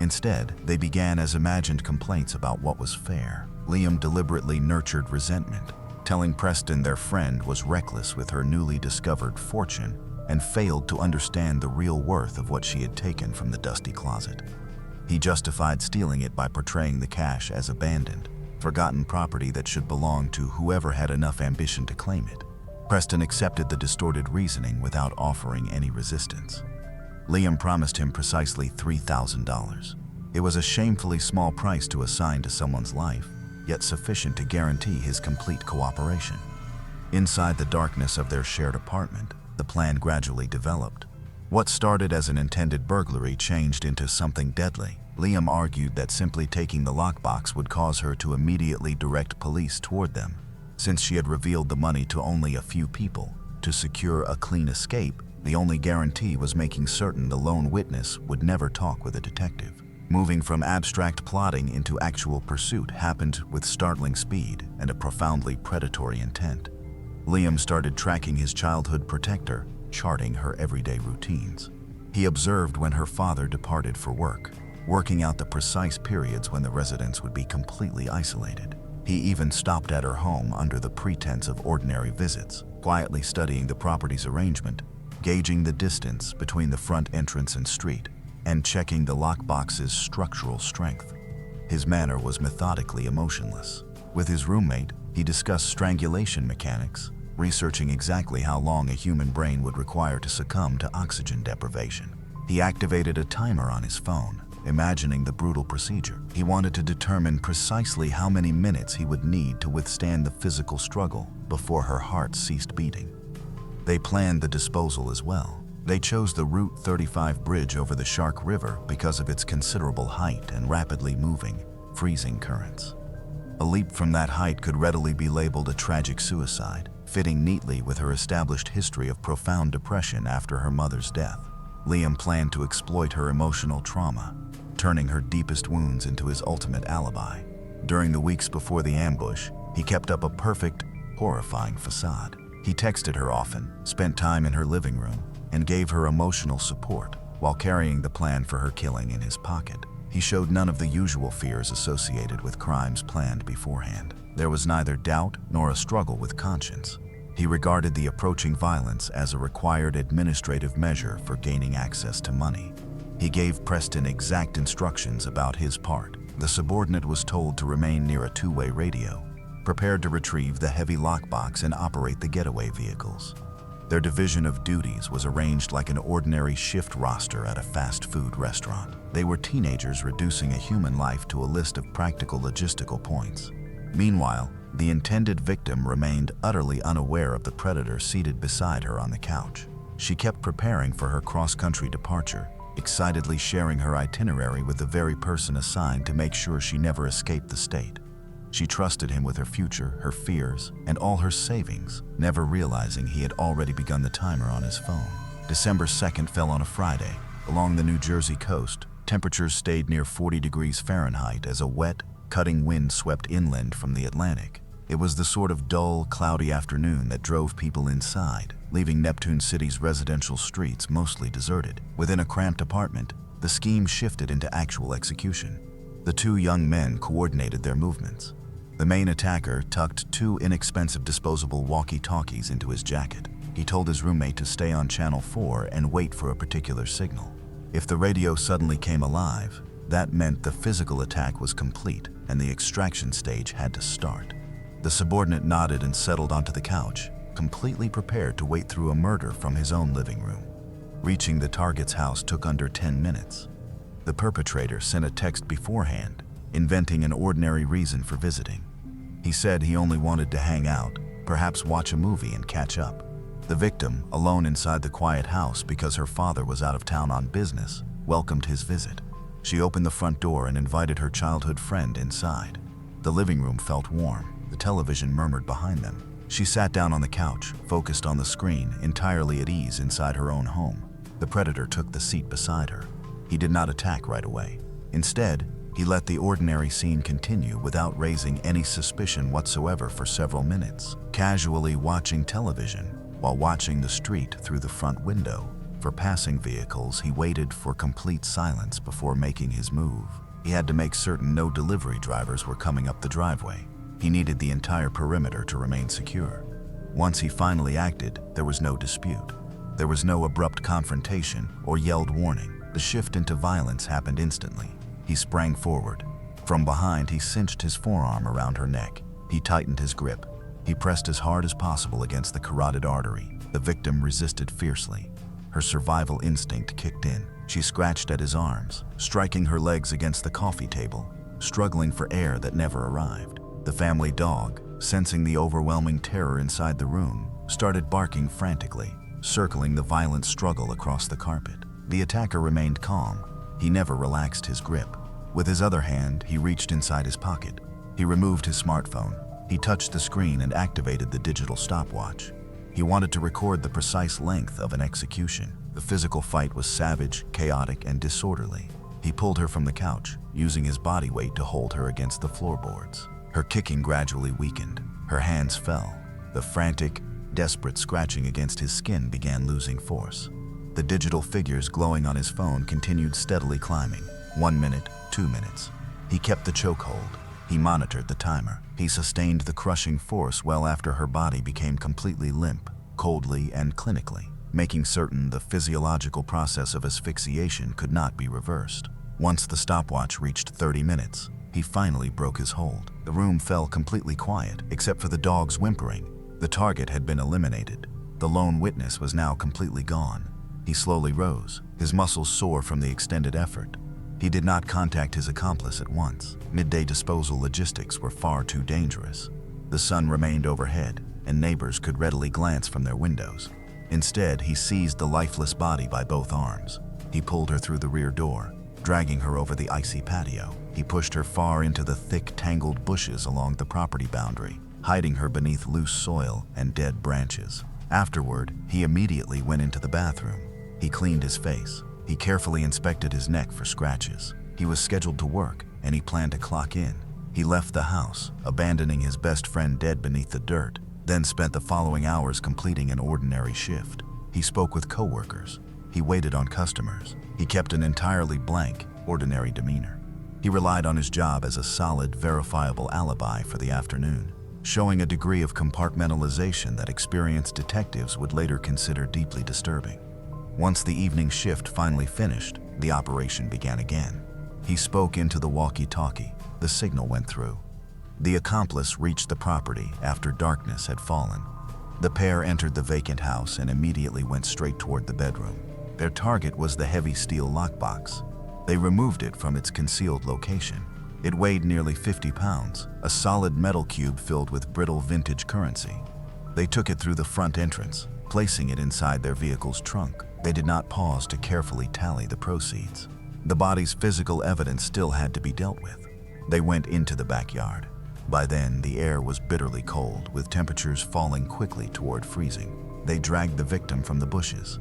Instead, they began as imagined complaints about what was fair. Liam deliberately nurtured resentment, telling Preston their friend was reckless with her newly discovered fortune and failed to understand the real worth of what she had taken from the dusty closet. He justified stealing it by portraying the cash as abandoned, forgotten property that should belong to whoever had enough ambition to claim it. Preston accepted the distorted reasoning without offering any resistance. Liam promised him precisely $3,000. It was a shamefully small price to assign to someone's life, yet sufficient to guarantee his complete cooperation. Inside the darkness of their shared apartment, the plan gradually developed. What started as an intended burglary changed into something deadly. Liam argued that simply taking the lockbox would cause her to immediately direct police toward them. Since she had revealed the money to only a few people, to secure a clean escape, the only guarantee was making certain the lone witness would never talk with a detective. Moving from abstract plotting into actual pursuit happened with startling speed and a profoundly predatory intent. Liam started tracking his childhood protector, charting her everyday routines. He observed when her father departed for work, working out the precise periods when the residence would be completely isolated. He even stopped at her home under the pretense of ordinary visits, quietly studying the property's arrangement, gauging the distance between the front entrance and street, and checking the lockbox's structural strength. His manner was methodically emotionless. With his roommate, he discussed strangulation mechanics, researching exactly how long a human brain would require to succumb to oxygen deprivation. He activated a timer on his phone, imagining the brutal procedure. He wanted to determine precisely how many minutes he would need to withstand the physical struggle before her heart ceased beating. They planned the disposal as well. They chose the Route 35 bridge over the Shark River because of its considerable height and rapidly moving, freezing currents. A leap from that height could readily be labeled a tragic suicide, fitting neatly with her established history of profound depression after her mother's death. Liam planned to exploit her emotional trauma, turning her deepest wounds into his ultimate alibi. During the weeks before the ambush, he kept up a perfect, horrifying facade. He texted her often, spent time in her living room, and gave her emotional support while carrying the plan for her killing in his pocket. He showed none of the usual fears associated with crimes planned beforehand. There was neither doubt nor a struggle with conscience. He regarded the approaching violence as a required administrative measure for gaining access to money. He gave Preston exact instructions about his part. The subordinate was told to remain near a two-way radio, prepared to retrieve the heavy lockbox and operate the getaway vehicles. Their division of duties was arranged like an ordinary shift roster at a fast food restaurant. They were teenagers reducing a human life to a list of practical logistical points. Meanwhile, the intended victim remained utterly unaware of the predator seated beside her on the couch. She kept preparing for her cross-country departure, excitedly sharing her itinerary with the very person assigned to make sure she never escaped the state. She trusted him with her future, her fears, and all her savings, never realizing he had already begun the timer on his phone. December 2nd fell on a Friday. Along the New Jersey coast, temperatures stayed near 40 degrees Fahrenheit as a wet, cutting wind swept inland from the Atlantic. It was the sort of dull, cloudy afternoon that drove people inside, leaving Neptune City's residential streets mostly deserted. Within a cramped apartment, the scheme shifted into actual execution. The two young men coordinated their movements. The main attacker tucked two inexpensive disposable walkie-talkies into his jacket. He told his roommate to stay on Channel 4 and wait for a particular signal. If the radio suddenly came alive, that meant the physical attack was complete and the extraction stage had to start. The subordinate nodded and settled onto the couch, completely prepared to wait through a murder from his own living room. Reaching the target's house took under 10 minutes. The perpetrator sent a text beforehand, inventing an ordinary reason for visiting. He said he only wanted to hang out, perhaps watch a movie and catch up. The victim, alone inside the quiet house because her father was out of town on business, welcomed his visit. She opened the front door and invited her childhood friend inside. The living room felt warm. The television murmured behind them. She sat down on the couch, focused on the screen, entirely at ease inside her own home. The predator took the seat beside her. He did not attack right away. Instead, he let the ordinary scene continue without raising any suspicion whatsoever for several minutes, casually watching television while watching the street through the front window. For passing vehicles, he waited for complete silence before making his move. He had to make certain no delivery drivers were coming up the driveway. He needed the entire perimeter to remain secure. Once he finally acted, there was no dispute. There was no abrupt confrontation or yelled warning. The shift into violence happened instantly. He sprang forward. From behind, he cinched his forearm around her neck. He tightened his grip. He pressed as hard as possible against the carotid artery. The victim resisted fiercely. Her survival instinct kicked in. She scratched at his arms, striking her legs against the coffee table, struggling for air that never arrived. The family dog, sensing the overwhelming terror inside the room, started barking frantically, circling the violent struggle across the carpet. The attacker remained calm. He never relaxed his grip. With his other hand, he reached inside his pocket. He removed his smartphone. He touched the screen and activated the digital stopwatch. He wanted to record the precise length of an execution. The physical fight was savage, chaotic, and disorderly. He pulled her from the couch, using his body weight to hold her against the floorboards. Her kicking gradually weakened. Her hands fell. The frantic, desperate scratching against his skin began losing force. The digital figures glowing on his phone continued steadily climbing. 1 minute, 2 minutes. He kept the chokehold. He monitored the timer. He sustained the crushing force well after her body became completely limp, coldly and clinically, making certain the physiological process of asphyxiation could not be reversed. Once the stopwatch reached 30 minutes, he finally broke his hold. The room fell completely quiet, except for the dog's whimpering. The target had been eliminated. The lone witness was now completely gone. He slowly rose, his muscles sore from the extended effort. He did not contact his accomplice at once. Midday disposal logistics were far too dangerous. The sun remained overhead, and neighbors could readily glance from their windows. Instead, he seized the lifeless body by both arms. He pulled her through the rear door, dragging her over the icy patio. He pushed her far into the thick, tangled bushes along the property boundary, hiding her beneath loose soil and dead branches. Afterward, he immediately went into the bathroom. He cleaned his face. He carefully inspected his neck for scratches. He was scheduled to work, and he planned to clock in. He left the house, abandoning his best friend dead beneath the dirt, then spent the following hours completing an ordinary shift. He spoke with coworkers. He waited on customers. He kept an entirely blank, ordinary demeanor. He relied on his job as a solid, verifiable alibi for the afternoon, showing a degree of compartmentalization that experienced detectives would later consider deeply disturbing. Once the evening shift finally finished, the operation began again. He spoke into the walkie-talkie. The signal went through. The accomplice reached the property after darkness had fallen. The pair entered the vacant house and immediately went straight toward the bedroom. Their target was the heavy steel lockbox. They removed it from its concealed location. It weighed nearly 50 pounds, a solid metal cube filled with brittle vintage currency. They took it through the front entrance, placing it inside their vehicle's trunk. They did not pause to carefully tally the proceeds. The body's physical evidence still had to be dealt with. They went into the backyard. By then, the air was bitterly cold, with temperatures falling quickly toward freezing. They dragged the victim from the bushes.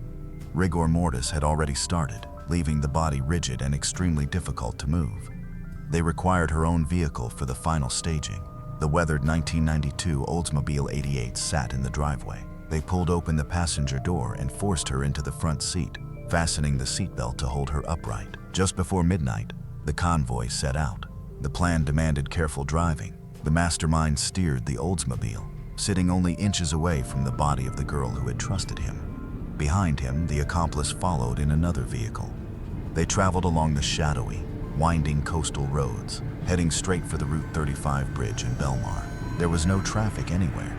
Rigor mortis had already started, leaving the body rigid and extremely difficult to move. They required her own vehicle for the final staging. The weathered 1992 Oldsmobile 88 sat in the driveway. They pulled open the passenger door and forced her into the front seat, fastening the seatbelt to hold her upright. Just before midnight, the convoy set out. The plan demanded careful driving. The mastermind steered the Oldsmobile, sitting only inches away from the body of the girl who had trusted him. Behind him, the accomplice followed in another vehicle. They traveled along the shadowy, winding coastal roads, heading straight for the Route 35 bridge in Belmar. There was no traffic anywhere.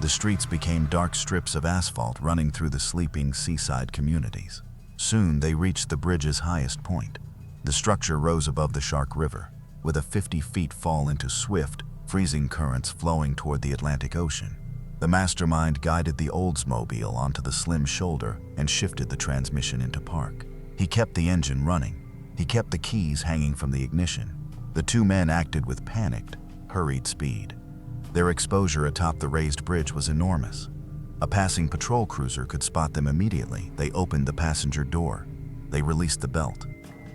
The streets became dark strips of asphalt running through the sleeping seaside communities. Soon they reached the bridge's highest point. The structure rose above the Shark River, with a 50-feet fall into swift, freezing currents flowing toward the Atlantic Ocean. The mastermind guided the Oldsmobile onto the slim shoulder and shifted the transmission into park. He kept the engine running. He kept the keys hanging from the ignition. The two men acted with panicked, hurried speed. Their exposure atop the raised bridge was enormous. A passing patrol cruiser could spot them immediately. They opened the passenger door. They released the belt.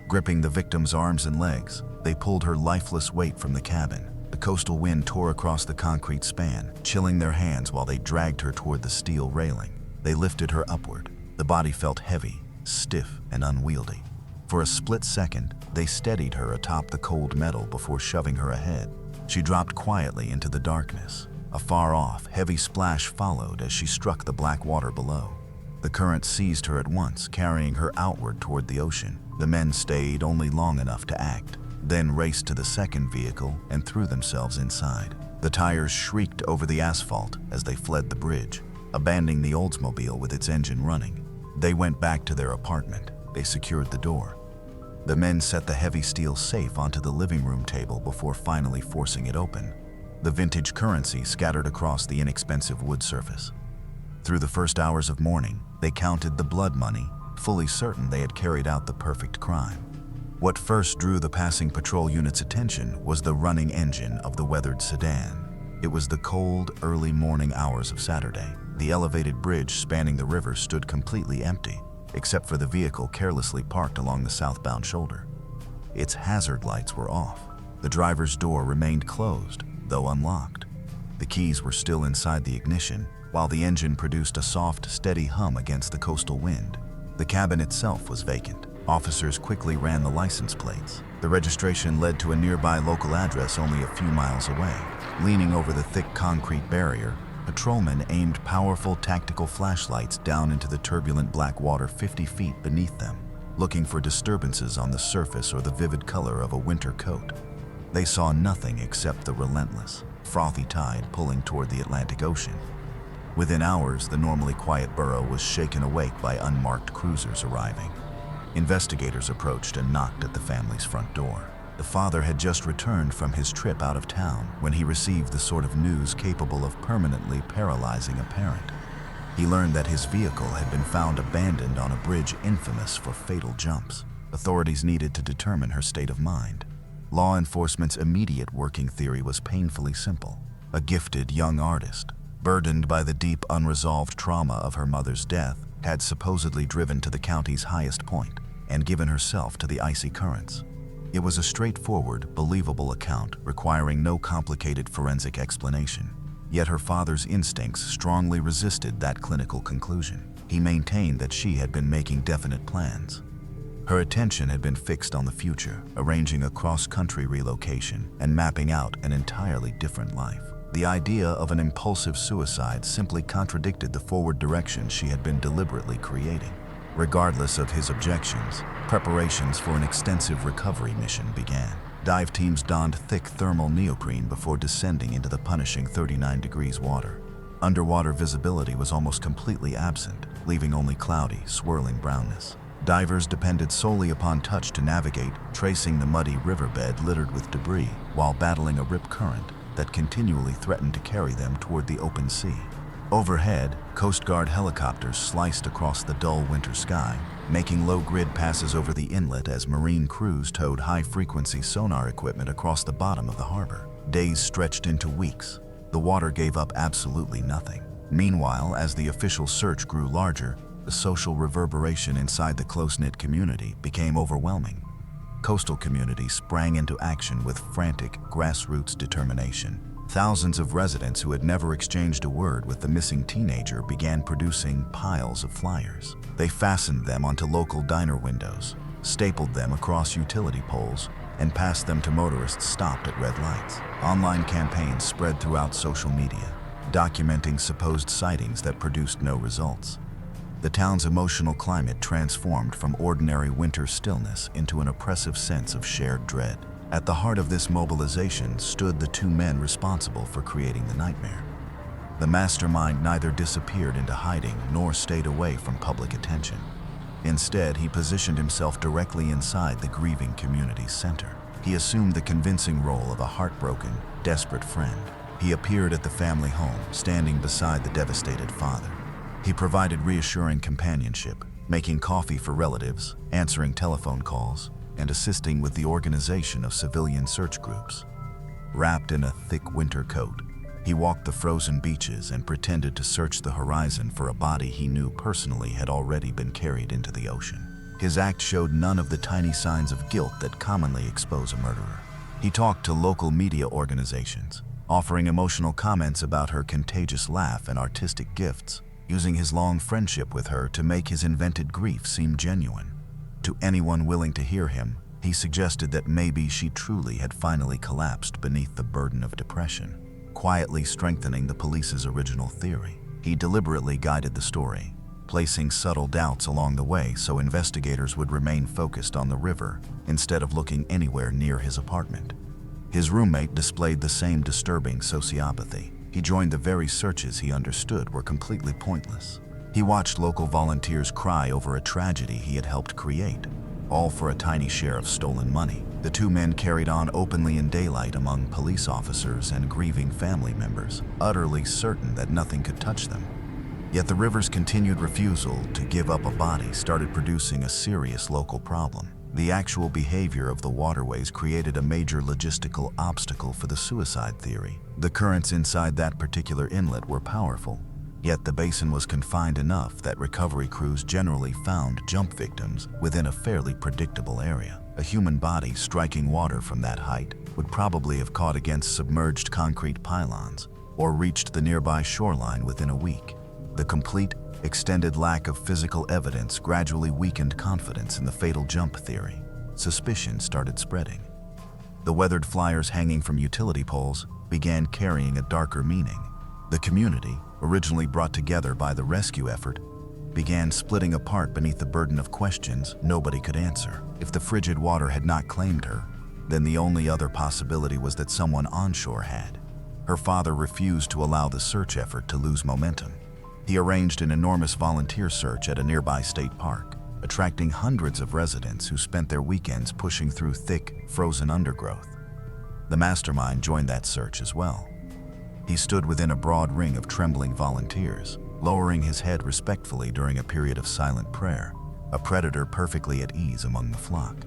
Gripping the victim's arms and legs, they pulled her lifeless weight from the cabin. The coastal wind tore across the concrete span, chilling their hands while they dragged her toward the steel railing. They lifted her upward. The body felt heavy, stiff and unwieldy. For a split second, they steadied her atop the cold metal before shoving her ahead. She dropped quietly into the darkness. A far-off, heavy splash followed as she struck the black water below. The current seized her at once, carrying her outward toward the ocean. The men stayed only long enough to act, then raced to the second vehicle and threw themselves inside. The tires shrieked over the asphalt as they fled the bridge, abandoning the Oldsmobile with its engine running. They went back to their apartment. They secured the door. The men set the heavy steel safe onto the living room table before finally forcing it open. The vintage currency scattered across the inexpensive wood surface. Through the first hours of mourning, they counted the blood money, fully certain they had carried out the perfect crime. What first drew the passing patrol unit's attention was the running engine of the weathered sedan. It was the cold, early morning hours of Saturday. The elevated bridge spanning the river stood completely empty, except for the vehicle carelessly parked along the southbound shoulder. Its hazard lights were off. The driver's door remained closed, though unlocked. The keys were still inside the ignition, while the engine produced a soft, steady hum against the coastal wind. The cabin itself was vacant. Officers quickly ran the license plates. The registration led to a nearby local address only a few miles away. Leaning over the thick concrete barrier, patrolmen aimed powerful tactical flashlights down into the turbulent black water 50 feet beneath them, looking for disturbances on the surface or the vivid color of a winter coat. They saw nothing except the relentless, frothy tide pulling toward the Atlantic Ocean. Within hours, the normally quiet borough was shaken awake by unmarked cruisers arriving. Investigators approached and knocked at the family's front door. The father had just returned from his trip out of town when he received the sort of news capable of permanently paralyzing a parent. He learned that his vehicle had been found abandoned on a bridge infamous for fatal jumps. Authorities needed to determine her state of mind. Law enforcement's immediate working theory was painfully simple. A gifted young artist, burdened by the deep unresolved trauma of her mother's death, had supposedly driven to the county's highest point and given herself to the icy currents. It was a straightforward, believable account requiring no complicated forensic explanation. Yet her father's instincts strongly resisted that clinical conclusion. He maintained that she had been making definite plans. Her attention had been fixed on the future, arranging a cross-country relocation and mapping out an entirely different life. The idea of an impulsive suicide simply contradicted the forward direction she had been deliberately creating. Regardless of his objections, preparations for an extensive recovery mission began. Dive teams donned thick thermal neoprene before descending into the punishing 39 degrees water. Underwater visibility was almost completely absent, leaving only cloudy, swirling brownness. Divers depended solely upon touch to navigate, tracing the muddy riverbed littered with debris while battling a rip current that continually threatened to carry them toward the open sea. Overhead, Coast Guard helicopters sliced across the dull winter sky, making low-grid passes over the inlet as marine crews towed high-frequency sonar equipment across the bottom of the harbor. Days stretched into weeks. The water gave up absolutely nothing. Meanwhile, as the official search grew larger, the social reverberation inside the close-knit community became overwhelming. Coastal communities sprang into action with frantic, grassroots determination. Thousands of residents who had never exchanged a word with the missing teenager began producing piles of flyers. They fastened them onto local diner windows, stapled them across utility poles, and passed them to motorists stopped at red lights. Online campaigns spread throughout social media, documenting supposed sightings that produced no results. The town's emotional climate transformed from ordinary winter stillness into an oppressive sense of shared dread. At the heart of this mobilization stood the two men responsible for creating the nightmare. The mastermind neither disappeared into hiding nor stayed away from public attention. Instead, he positioned himself directly inside the grieving community's center. He assumed the convincing role of a heartbroken, desperate friend. He appeared at the family home, standing beside the devastated father. He provided reassuring companionship, making coffee for relatives, answering telephone calls, and assisting with the organization of civilian search groups. Wrapped in a thick winter coat, he walked the frozen beaches and pretended to search the horizon for a body he knew personally had already been carried into the ocean. His act showed none of the tiny signs of guilt that commonly expose a murderer. He talked to local media organizations, offering emotional comments about her contagious laugh and artistic gifts, using his long friendship with her to make his invented grief seem genuine. To anyone willing to hear him, he suggested that maybe she truly had finally collapsed beneath the burden of depression, quietly strengthening the police's original theory. He deliberately guided the story, placing subtle doubts along the way so investigators would remain focused on the river instead of looking anywhere near his apartment. His roommate displayed the same disturbing sociopathy. He joined the very searches he understood were completely pointless. He watched local volunteers cry over a tragedy he had helped create, all for a tiny share of stolen money. The two men carried on openly in daylight among police officers and grieving family members, utterly certain that nothing could touch them. Yet the river's continued refusal to give up a body started producing a serious local problem. The actual behavior of the waterways created a major logistical obstacle for the suicide theory. The currents inside that particular inlet were powerful, yet the basin was confined enough that recovery crews generally found jump victims within a fairly predictable area. A human body striking water from that height would probably have caught against submerged concrete pylons or reached the nearby shoreline within a week. The complete, extended lack of physical evidence gradually weakened confidence in the fatal jump theory. Suspicion started spreading. The weathered flyers hanging from utility poles began carrying a darker meaning. The community, originally brought together by the rescue effort, began splitting apart beneath the burden of questions nobody could answer. If the frigid water had not claimed her, then the only other possibility was that someone onshore had. Her father refused to allow the search effort to lose momentum. He arranged an enormous volunteer search at a nearby state park, attracting hundreds of residents who spent their weekends pushing through thick, frozen undergrowth. The mastermind joined that search as well. He stood within a broad ring of trembling volunteers, lowering his head respectfully during a period of silent prayer, a predator perfectly at ease among the flock.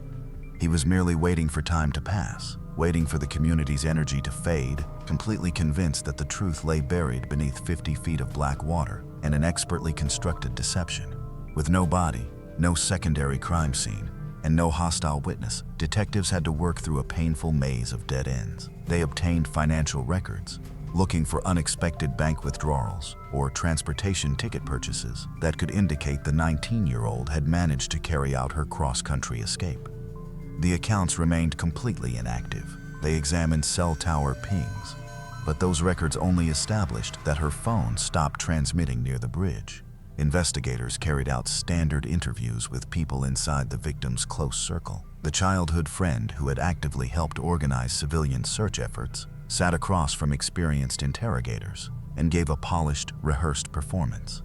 He was merely waiting for time to pass, waiting for the community's energy to fade, completely convinced that the truth lay buried beneath 50 feet of black water and an expertly constructed deception. With no body, no secondary crime scene, and no hostile witness, detectives had to work through a painful maze of dead ends. They obtained financial records, looking for unexpected bank withdrawals or transportation ticket purchases that could indicate the 19-year-old had managed to carry out her cross-country escape. The accounts remained completely inactive. They examined cell tower pings, but those records only established that her phone stopped transmitting near the bridge. Investigators carried out standard interviews with people inside the victim's close circle. The childhood friend who had actively helped organize civilian search efforts sat across from experienced interrogators and gave a polished, rehearsed performance.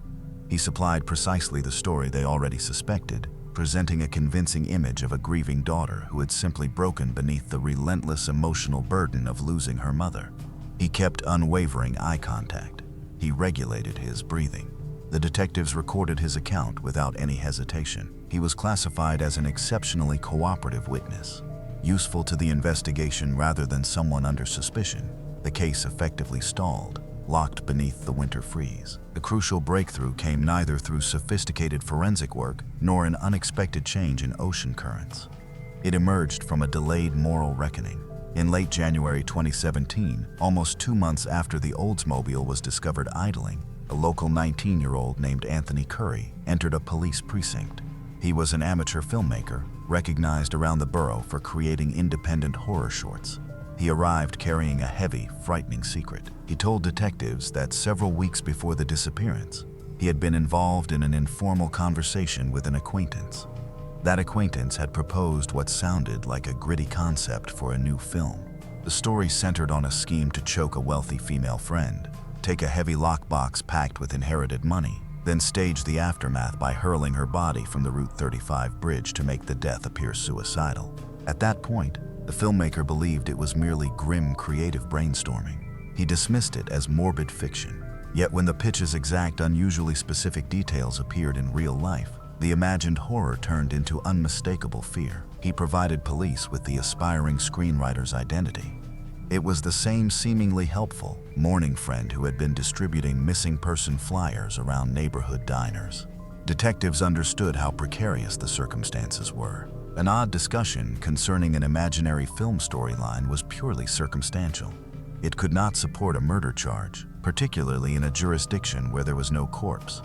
He supplied precisely the story they already suspected, presenting a convincing image of a grieving daughter who had simply broken beneath the relentless emotional burden of losing her mother. He kept unwavering eye contact. He regulated his breathing. The detectives recorded his account without any hesitation. He was classified as an exceptionally cooperative witness, useful to the investigation rather than someone under suspicion. The case effectively stalled, locked beneath the winter freeze. The crucial breakthrough came neither through sophisticated forensic work nor an unexpected change in ocean currents. It emerged from a delayed moral reckoning. In late January 2017, almost 2 months after the Oldsmobile was discovered idling, a local 19-year-old named Anthony Curry entered a police precinct. He was an amateur filmmaker, recognized around the borough for creating independent horror shorts. He arrived carrying a heavy, frightening secret. He told detectives that several weeks before the disappearance, he had been involved in an informal conversation with an acquaintance. That acquaintance had proposed what sounded like a gritty concept for a new film. The story centered on a scheme to choke a wealthy female friend, take a heavy lockbox packed with inherited money, then stage the aftermath by hurling her body from the Route 35 bridge to make the death appear suicidal. At that point, the filmmaker believed it was merely grim creative brainstorming. He dismissed it as morbid fiction. Yet when the pitch's exact, unusually specific details appeared in real life, the imagined horror turned into unmistakable fear. He provided police with the aspiring screenwriter's identity. It was the same seemingly helpful, mourning friend who had been distributing missing person flyers around neighborhood diners. Detectives understood how precarious the circumstances were. An odd discussion concerning an imaginary film storyline was purely circumstantial. It could not support a murder charge, particularly in a jurisdiction where there was no corpse.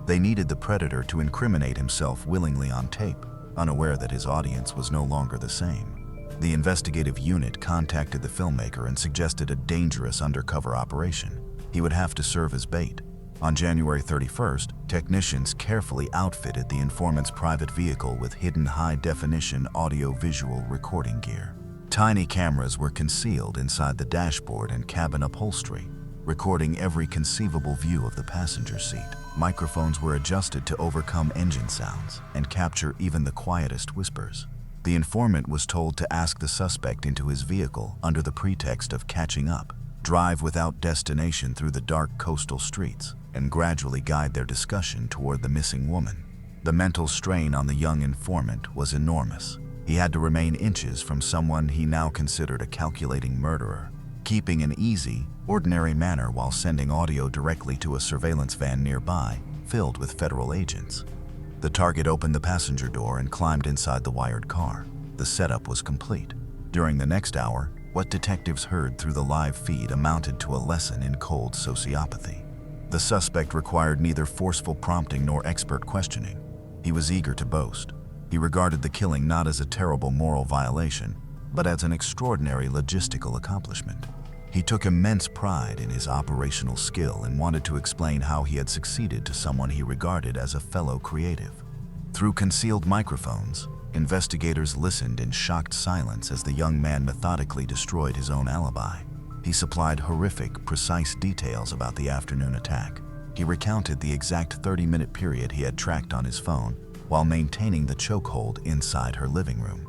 They needed the predator to incriminate himself willingly on tape, unaware that his audience was no longer the same. The investigative unit contacted the filmmaker and suggested a dangerous undercover operation. He would have to serve as bait. On January 31st, technicians carefully outfitted the informant's private vehicle with hidden high-definition audio-visual recording gear. Tiny cameras were concealed inside the dashboard and cabin upholstery, recording every conceivable view of the passenger seat. Microphones were adjusted to overcome engine sounds and capture even the quietest whispers. The informant was told to ask the suspect into his vehicle under the pretext of catching up, drive without destination through the dark coastal streets, and gradually guide their discussion toward the missing woman. The mental strain on the young informant was enormous. He had to remain inches from someone he now considered a calculating murderer, keeping an easy, ordinary manner while sending audio directly to a surveillance van nearby, filled with federal agents. The target opened the passenger door and climbed inside the wired car. The setup was complete. During the next hour, what detectives heard through the live feed amounted to a lesson in cold sociopathy. The suspect required neither forceful prompting nor expert questioning. He was eager to boast. He regarded the killing not as a terrible moral violation, but as an extraordinary logistical accomplishment. He took immense pride in his operational skill and wanted to explain how he had succeeded to someone he regarded as a fellow creative. Through concealed microphones, investigators listened in shocked silence as the young man methodically destroyed his own alibi. He supplied horrific, precise details about the afternoon attack. He recounted the exact 30-minute period he had tracked on his phone while maintaining the chokehold inside her living room.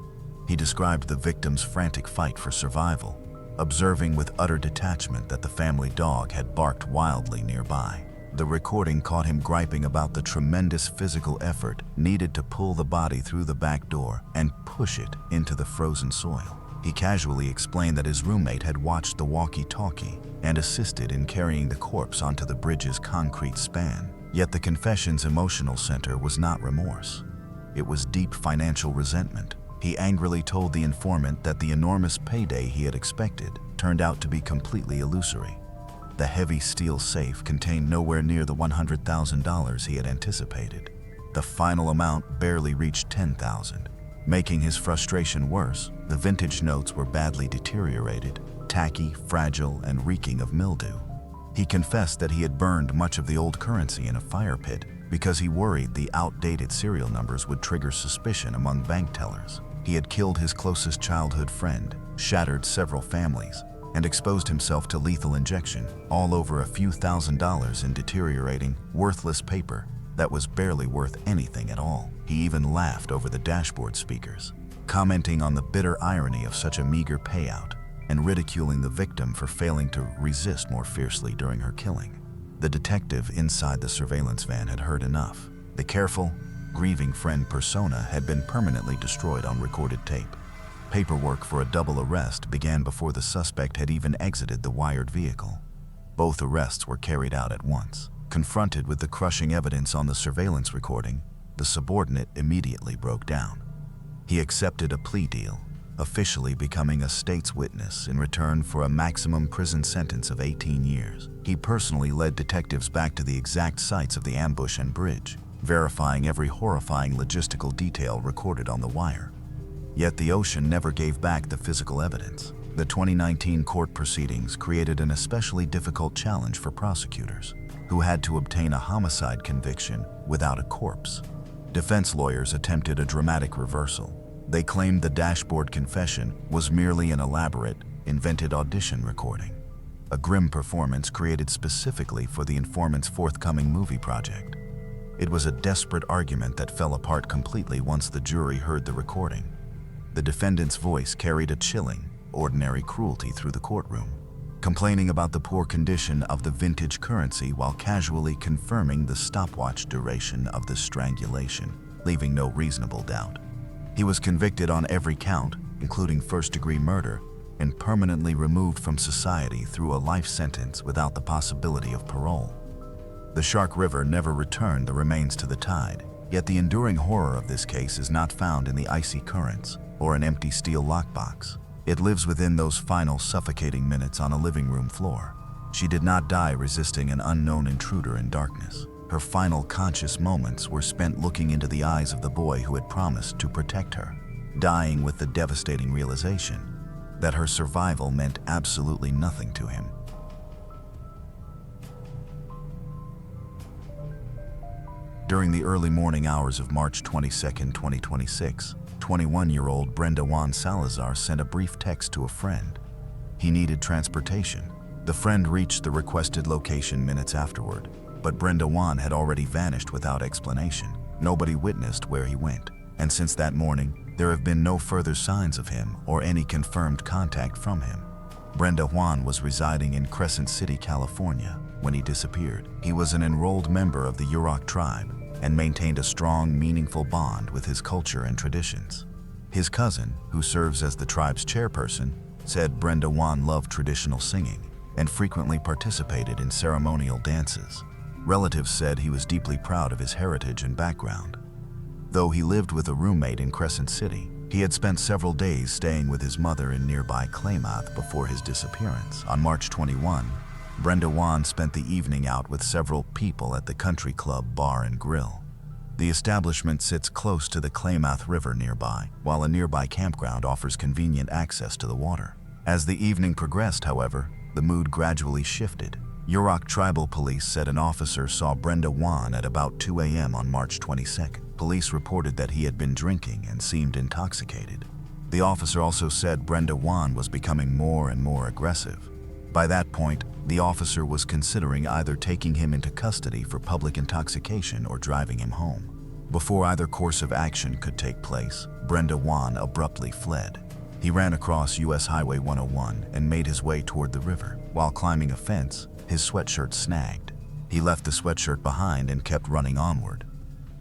He described the victim's frantic fight for survival, observing with utter detachment that the family dog had barked wildly nearby. The recording caught him griping about the tremendous physical effort needed to pull the body through the back door and push it into the frozen soil. He casually explained that his roommate had watched the walkie-talkie and assisted in carrying the corpse onto the bridge's concrete span. Yet the confession's emotional center was not remorse. It was deep financial resentment. He angrily told the informant that the enormous payday he had expected turned out to be completely illusory. The heavy steel safe contained nowhere near the $100,000 he had anticipated. The final amount barely reached $10,000. Making his frustration worse, the vintage notes were badly deteriorated, tacky, fragile, and reeking of mildew. He confessed that he had burned much of the old currency in a fire pit because he worried the outdated serial numbers would trigger suspicion among bank tellers. He had killed his closest childhood friend, shattered several families, and exposed himself to lethal injection, all over a few $1,000s in deteriorating, worthless paper that was barely worth anything at all. He even laughed over the dashboard speakers, commenting on the bitter irony of such a meager payout and ridiculing the victim for failing to resist more fiercely during her killing. The detective inside the surveillance van had heard enough. The careful, grieving friend persona had been permanently destroyed on recorded tape. Paperwork for a double arrest began before the suspect had even exited the wired vehicle. Both arrests were carried out at once. Confronted with the crushing evidence on the surveillance recording, the subordinate immediately broke down. He accepted a plea deal, officially becoming a state's witness in return for a maximum prison sentence of 18 years. He personally led detectives back to the exact sites of the ambush and bridge, verifying every horrifying logistical detail recorded on the wire. Yet the ocean never gave back the physical evidence. The 2019 court proceedings created an especially difficult challenge for prosecutors, who had to obtain a homicide conviction without a corpse. Defense lawyers attempted a dramatic reversal. They claimed the dashboard confession was merely an elaborate, invented audition recording, a grim performance created specifically for the informant's forthcoming movie project. It was a desperate argument that fell apart completely once the jury heard the recording. The defendant's voice carried a chilling, ordinary cruelty through the courtroom, complaining about the poor condition of the vintage currency while casually confirming the stopwatch duration of the strangulation, leaving no reasonable doubt. He was convicted on every count, including first-degree murder, and permanently removed from society through a life sentence without the possibility of parole. The Shark River never returned the remains to the tide, yet the enduring horror of this case is not found in the icy currents or an empty steel lockbox. It lives within those final suffocating minutes on a living room floor. She did not die resisting an unknown intruder in darkness. Her final conscious moments were spent looking into the eyes of the boy who had promised to protect her, dying with the devastating realization that her survival meant absolutely nothing to him. During the early morning hours of March 22, 2026, 21-year-old Brenda Juan Salazar sent a brief text to a friend. He needed transportation. The friend reached the requested location minutes afterward, but Brenda Juan had already vanished without explanation. Nobody witnessed where he went, and since that morning, there have been no further signs of him or any confirmed contact from him. Brenda Juan was residing in Crescent City, California, when he disappeared. He was an enrolled member of the Yurok tribe and maintained a strong, meaningful bond with his culture and traditions. His cousin, who serves as the tribe's chairperson, said Brenda Juan loved traditional singing and frequently participated in ceremonial dances. Relatives said he was deeply proud of his heritage and background. Though he lived with a roommate in Crescent City, he had spent several days staying with his mother in nearby Klamath before his disappearance. On March 21, Brenda Juan spent the evening out with several people at the Country Club Bar and Grill. The establishment sits close to the Klamath River nearby, while a nearby campground offers convenient access to the water. As the evening progressed, however, the mood gradually shifted. Yurok Tribal Police said an officer saw Brenda Juan at about 2 a.m. on March 22nd. Police reported that he had been drinking and seemed intoxicated. The officer also said Brenda Juan was becoming more and more aggressive. By that point, the officer was considering either taking him into custody for public intoxication or driving him home. Before either course of action could take place, Brenda Juan abruptly fled. He ran across U.S. Highway 101 and made his way toward the river. While climbing a fence, his sweatshirt snagged. He left the sweatshirt behind and kept running onward.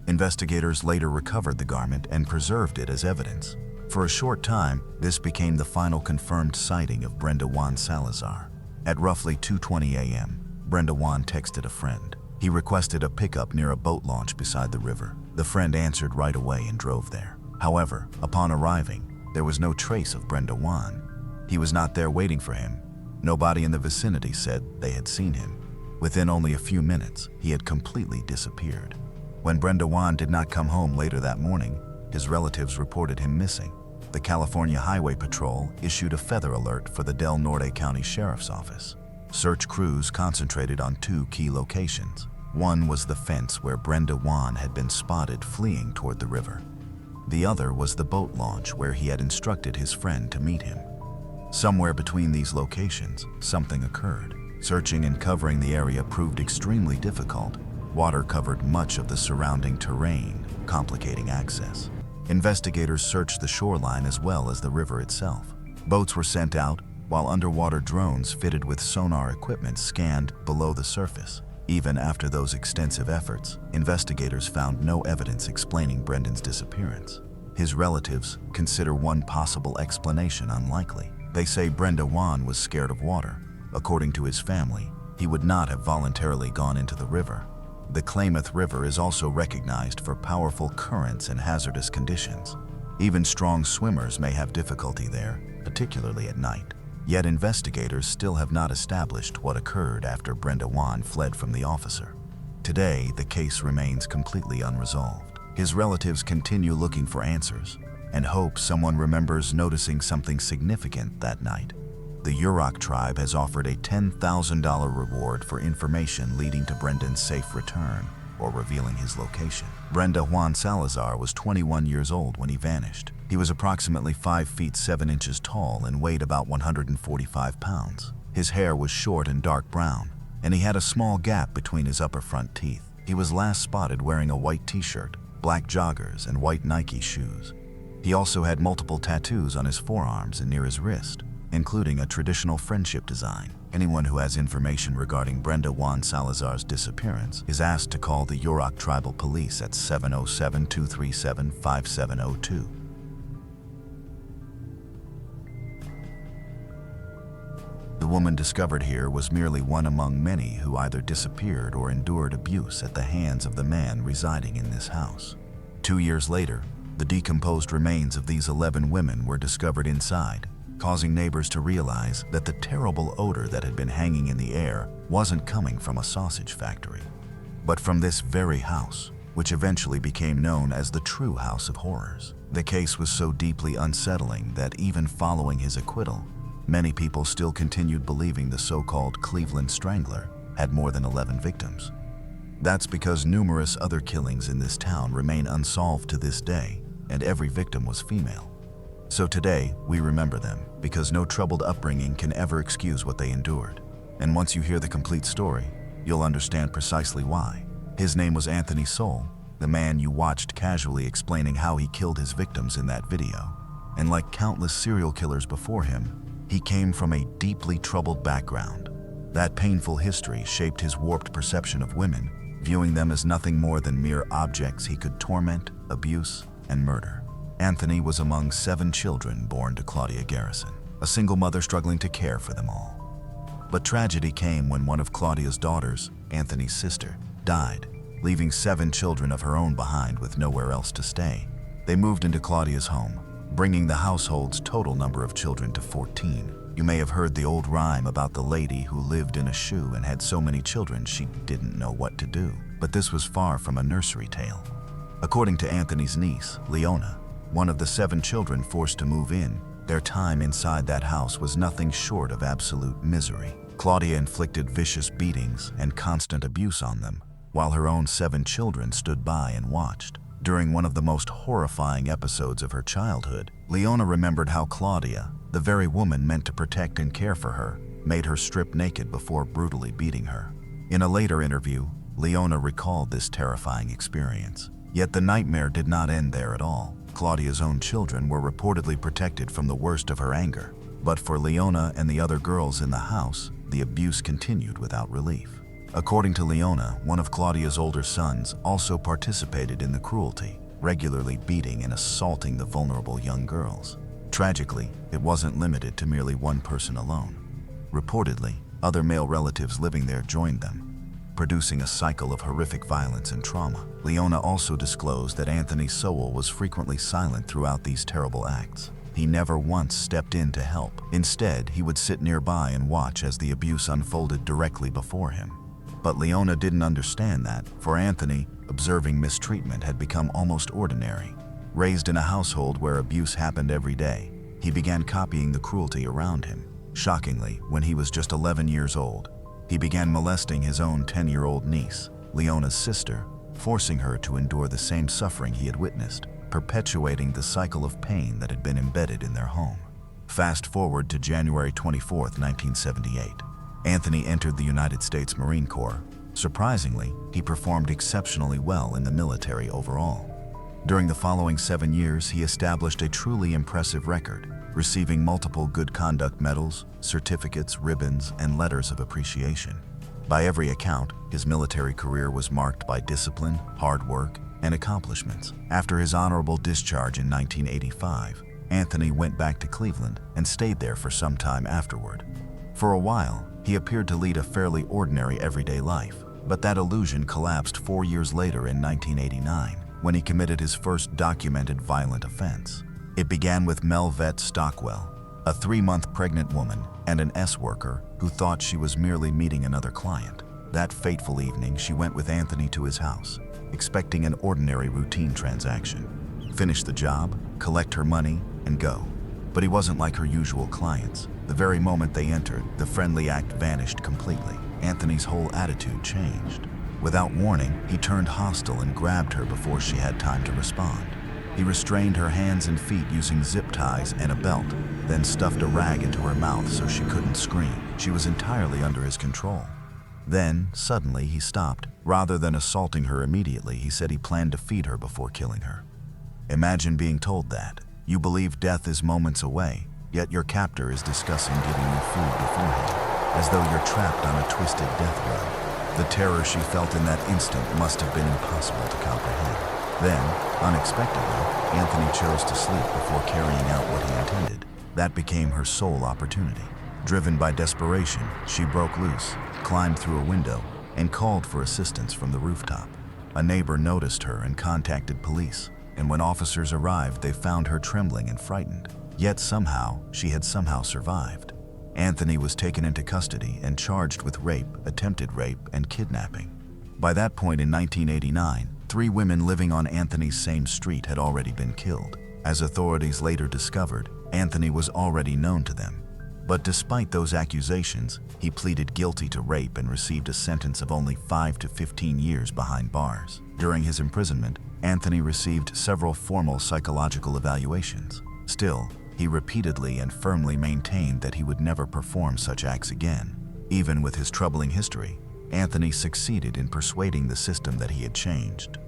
Investigators later recovered the garment and preserved it as evidence. For a short time, this became the final confirmed sighting of Brenda Juan Salazar. At roughly 2:20 a.m., Brenda Juan texted a friend. He requested a pickup near a boat launch beside the river. The friend answered right away and drove there. However, upon arriving, there was no trace of Brenda Juan. He was not there waiting for him. Nobody in the vicinity said they had seen him. Within only a few minutes, he had completely disappeared. When Brenda Juan did not come home later that morning, his relatives reported him missing. The California Highway Patrol issued a feather alert for the Del Norte County Sheriff's Office. Search crews concentrated on two key locations. One was the fence where Brenda Juan had been spotted fleeing toward the river. The other was the boat launch where he had instructed his friend to meet him. Somewhere between these locations, something occurred. Searching and covering the area proved extremely difficult. Water covered much of the surrounding terrain, complicating access. Investigators searched the shoreline as well as the river itself. Boats were sent out, while underwater drones fitted with sonar equipment scanned below the surface. Even after those extensive efforts, investigators found no evidence explaining Brendan's disappearance. His relatives consider one possible explanation unlikely. They say Brenda Juan was scared of water. According to his family, he would not have voluntarily gone into the river. The Klamath River is also recognized for powerful currents and hazardous conditions. Even strong swimmers may have difficulty there, particularly at night. Yet investigators still have not established what occurred after Brenda Juan fled from the officer. Today, the case remains completely unresolved. His relatives continue looking for answers and hope someone remembers noticing something significant that night. The Yurok tribe has offered a $10,000 reward for information leading to Brendan's safe return or revealing his location. Brenda Juan Salazar was 21 years old when he vanished. He was approximately 5 feet 7 inches tall and weighed about 145 pounds. His hair was short and dark brown, and he had a small gap between his upper front teeth. He was last spotted wearing a white t-shirt, black joggers, and white Nike shoes. He also had multiple tattoos on his forearms and near his wrist, including a traditional friendship design. Anyone who has information regarding Brenda Juan Salazar's disappearance is asked to call the Yurok Tribal Police at 707-237-5702. The woman discovered here was merely one among many who either disappeared or endured abuse at the hands of the man residing in this house. 2 years later, the decomposed remains of these 11 women were discovered inside, causing neighbors to realize that the terrible odor that had been hanging in the air wasn't coming from a sausage factory, but from this very house, which eventually became known as the true House of Horrors. The case was so deeply unsettling that even following his acquittal, many people still continued believing the so-called Cleveland Strangler had more than 11 victims. That's because numerous other killings in this town remain unsolved to this day, and every victim was female. So today, we remember them, because no troubled upbringing can ever excuse what they endured. And once you hear the complete story, you'll understand precisely why. His name was Anthony Soule, the man you watched casually explaining how he killed his victims in that video. And like countless serial killers before him, he came from a deeply troubled background. That painful history shaped his warped perception of women, viewing them as nothing more than mere objects he could torment, abuse, and murder. Anthony was among 7 children born to Claudia Garrison, a single mother struggling to care for them all. But tragedy came when one of Claudia's daughters, Anthony's sister, died, leaving 7 children of her own behind with nowhere else to stay. They moved into Claudia's home, bringing the household's total number of children to 14. You may have heard the old rhyme about the lady who lived in a shoe and had so many children she didn't know what to do. But this was far from a nursery tale. According to Anthony's niece, Leona, one of the 7 children forced to move in, their time inside that house was nothing short of absolute misery. Claudia inflicted vicious beatings and constant abuse on them, while her own 7 children stood by and watched. During one of the most horrifying episodes of her childhood, Leona remembered how Claudia, the very woman meant to protect and care for her, made her strip naked before brutally beating her. In a later interview, Leona recalled this terrifying experience. Yet the nightmare did not end there at all. Claudia's own children were reportedly protected from the worst of her anger. But for Leona and the other girls in the house, the abuse continued without relief. According to Leona, one of Claudia's older sons also participated in the cruelty, regularly beating and assaulting the vulnerable young girls. Tragically, it wasn't limited to merely one person alone. Reportedly, other male relatives living there joined them, producing a cycle of horrific violence and trauma. Leona also disclosed that Anthony Soule was frequently silent throughout these terrible acts. He never once stepped in to help. Instead, he would sit nearby and watch as the abuse unfolded directly before him. But Leona didn't understand that, for Anthony, observing mistreatment had become almost ordinary. Raised in a household where abuse happened every day, he began copying the cruelty around him. Shockingly, when he was just 11 years old, he began molesting his own 10-year-old niece, Leona's sister, forcing her to endure the same suffering he had witnessed, perpetuating the cycle of pain that had been embedded in their home. Fast forward to January 24, 1978. Anthony entered the United States Marine Corps. Surprisingly, he performed exceptionally well in the military overall. During the following 7 years, he established a truly impressive record, receiving multiple Good Conduct medals, certificates, ribbons, and letters of appreciation. By every account, his military career was marked by discipline, hard work, and accomplishments. After his honorable discharge in 1985, Anthony went back to Cleveland and stayed there for some time afterward. For a while, he appeared to lead a fairly ordinary everyday life, but that illusion collapsed 4 years later in 1989, when he committed his first documented violent offense. It began with Melvette Stockwell, a 3-month pregnant woman and an S-worker who thought she was merely meeting another client. That fateful evening, she went with Anthony to his house, expecting an ordinary routine transaction. Finish the job, collect her money, and go. But he wasn't like her usual clients. The very moment they entered, the friendly act vanished completely. Anthony's whole attitude changed. Without warning, he turned hostile and grabbed her before she had time to respond. He restrained her hands and feet using zip ties and a belt, then stuffed a rag into her mouth so she couldn't scream. She was entirely under his control. Then, suddenly, he stopped. Rather than assaulting her immediately, he said he planned to feed her before killing her. Imagine being told that. You believe death is moments away, yet your captor is discussing giving you food beforehand, as though you're trapped on a twisted death row. The terror she felt in that instant must have been impossible to comprehend. Then, unexpectedly, Anthony chose to sleep before carrying out what he intended. That became her sole opportunity. Driven by desperation, she broke loose, climbed through a window, and called for assistance from the rooftop. A neighbor noticed her and contacted police, and when officers arrived, they found her trembling and frightened. Yet somehow, she had survived. Anthony was taken into custody and charged with rape, attempted rape, and kidnapping. By that point in 1989, 3 women living on Anthony's same street had already been killed. As authorities later discovered, Anthony was already known to them. But despite those accusations, he pleaded guilty to rape and received a sentence of only 5 to 15 years behind bars. During his imprisonment, Anthony received several formal psychological evaluations. Still, he repeatedly and firmly maintained that he would never perform such acts again. Even with his troubling history, Anthony succeeded in persuading the system that he had changed.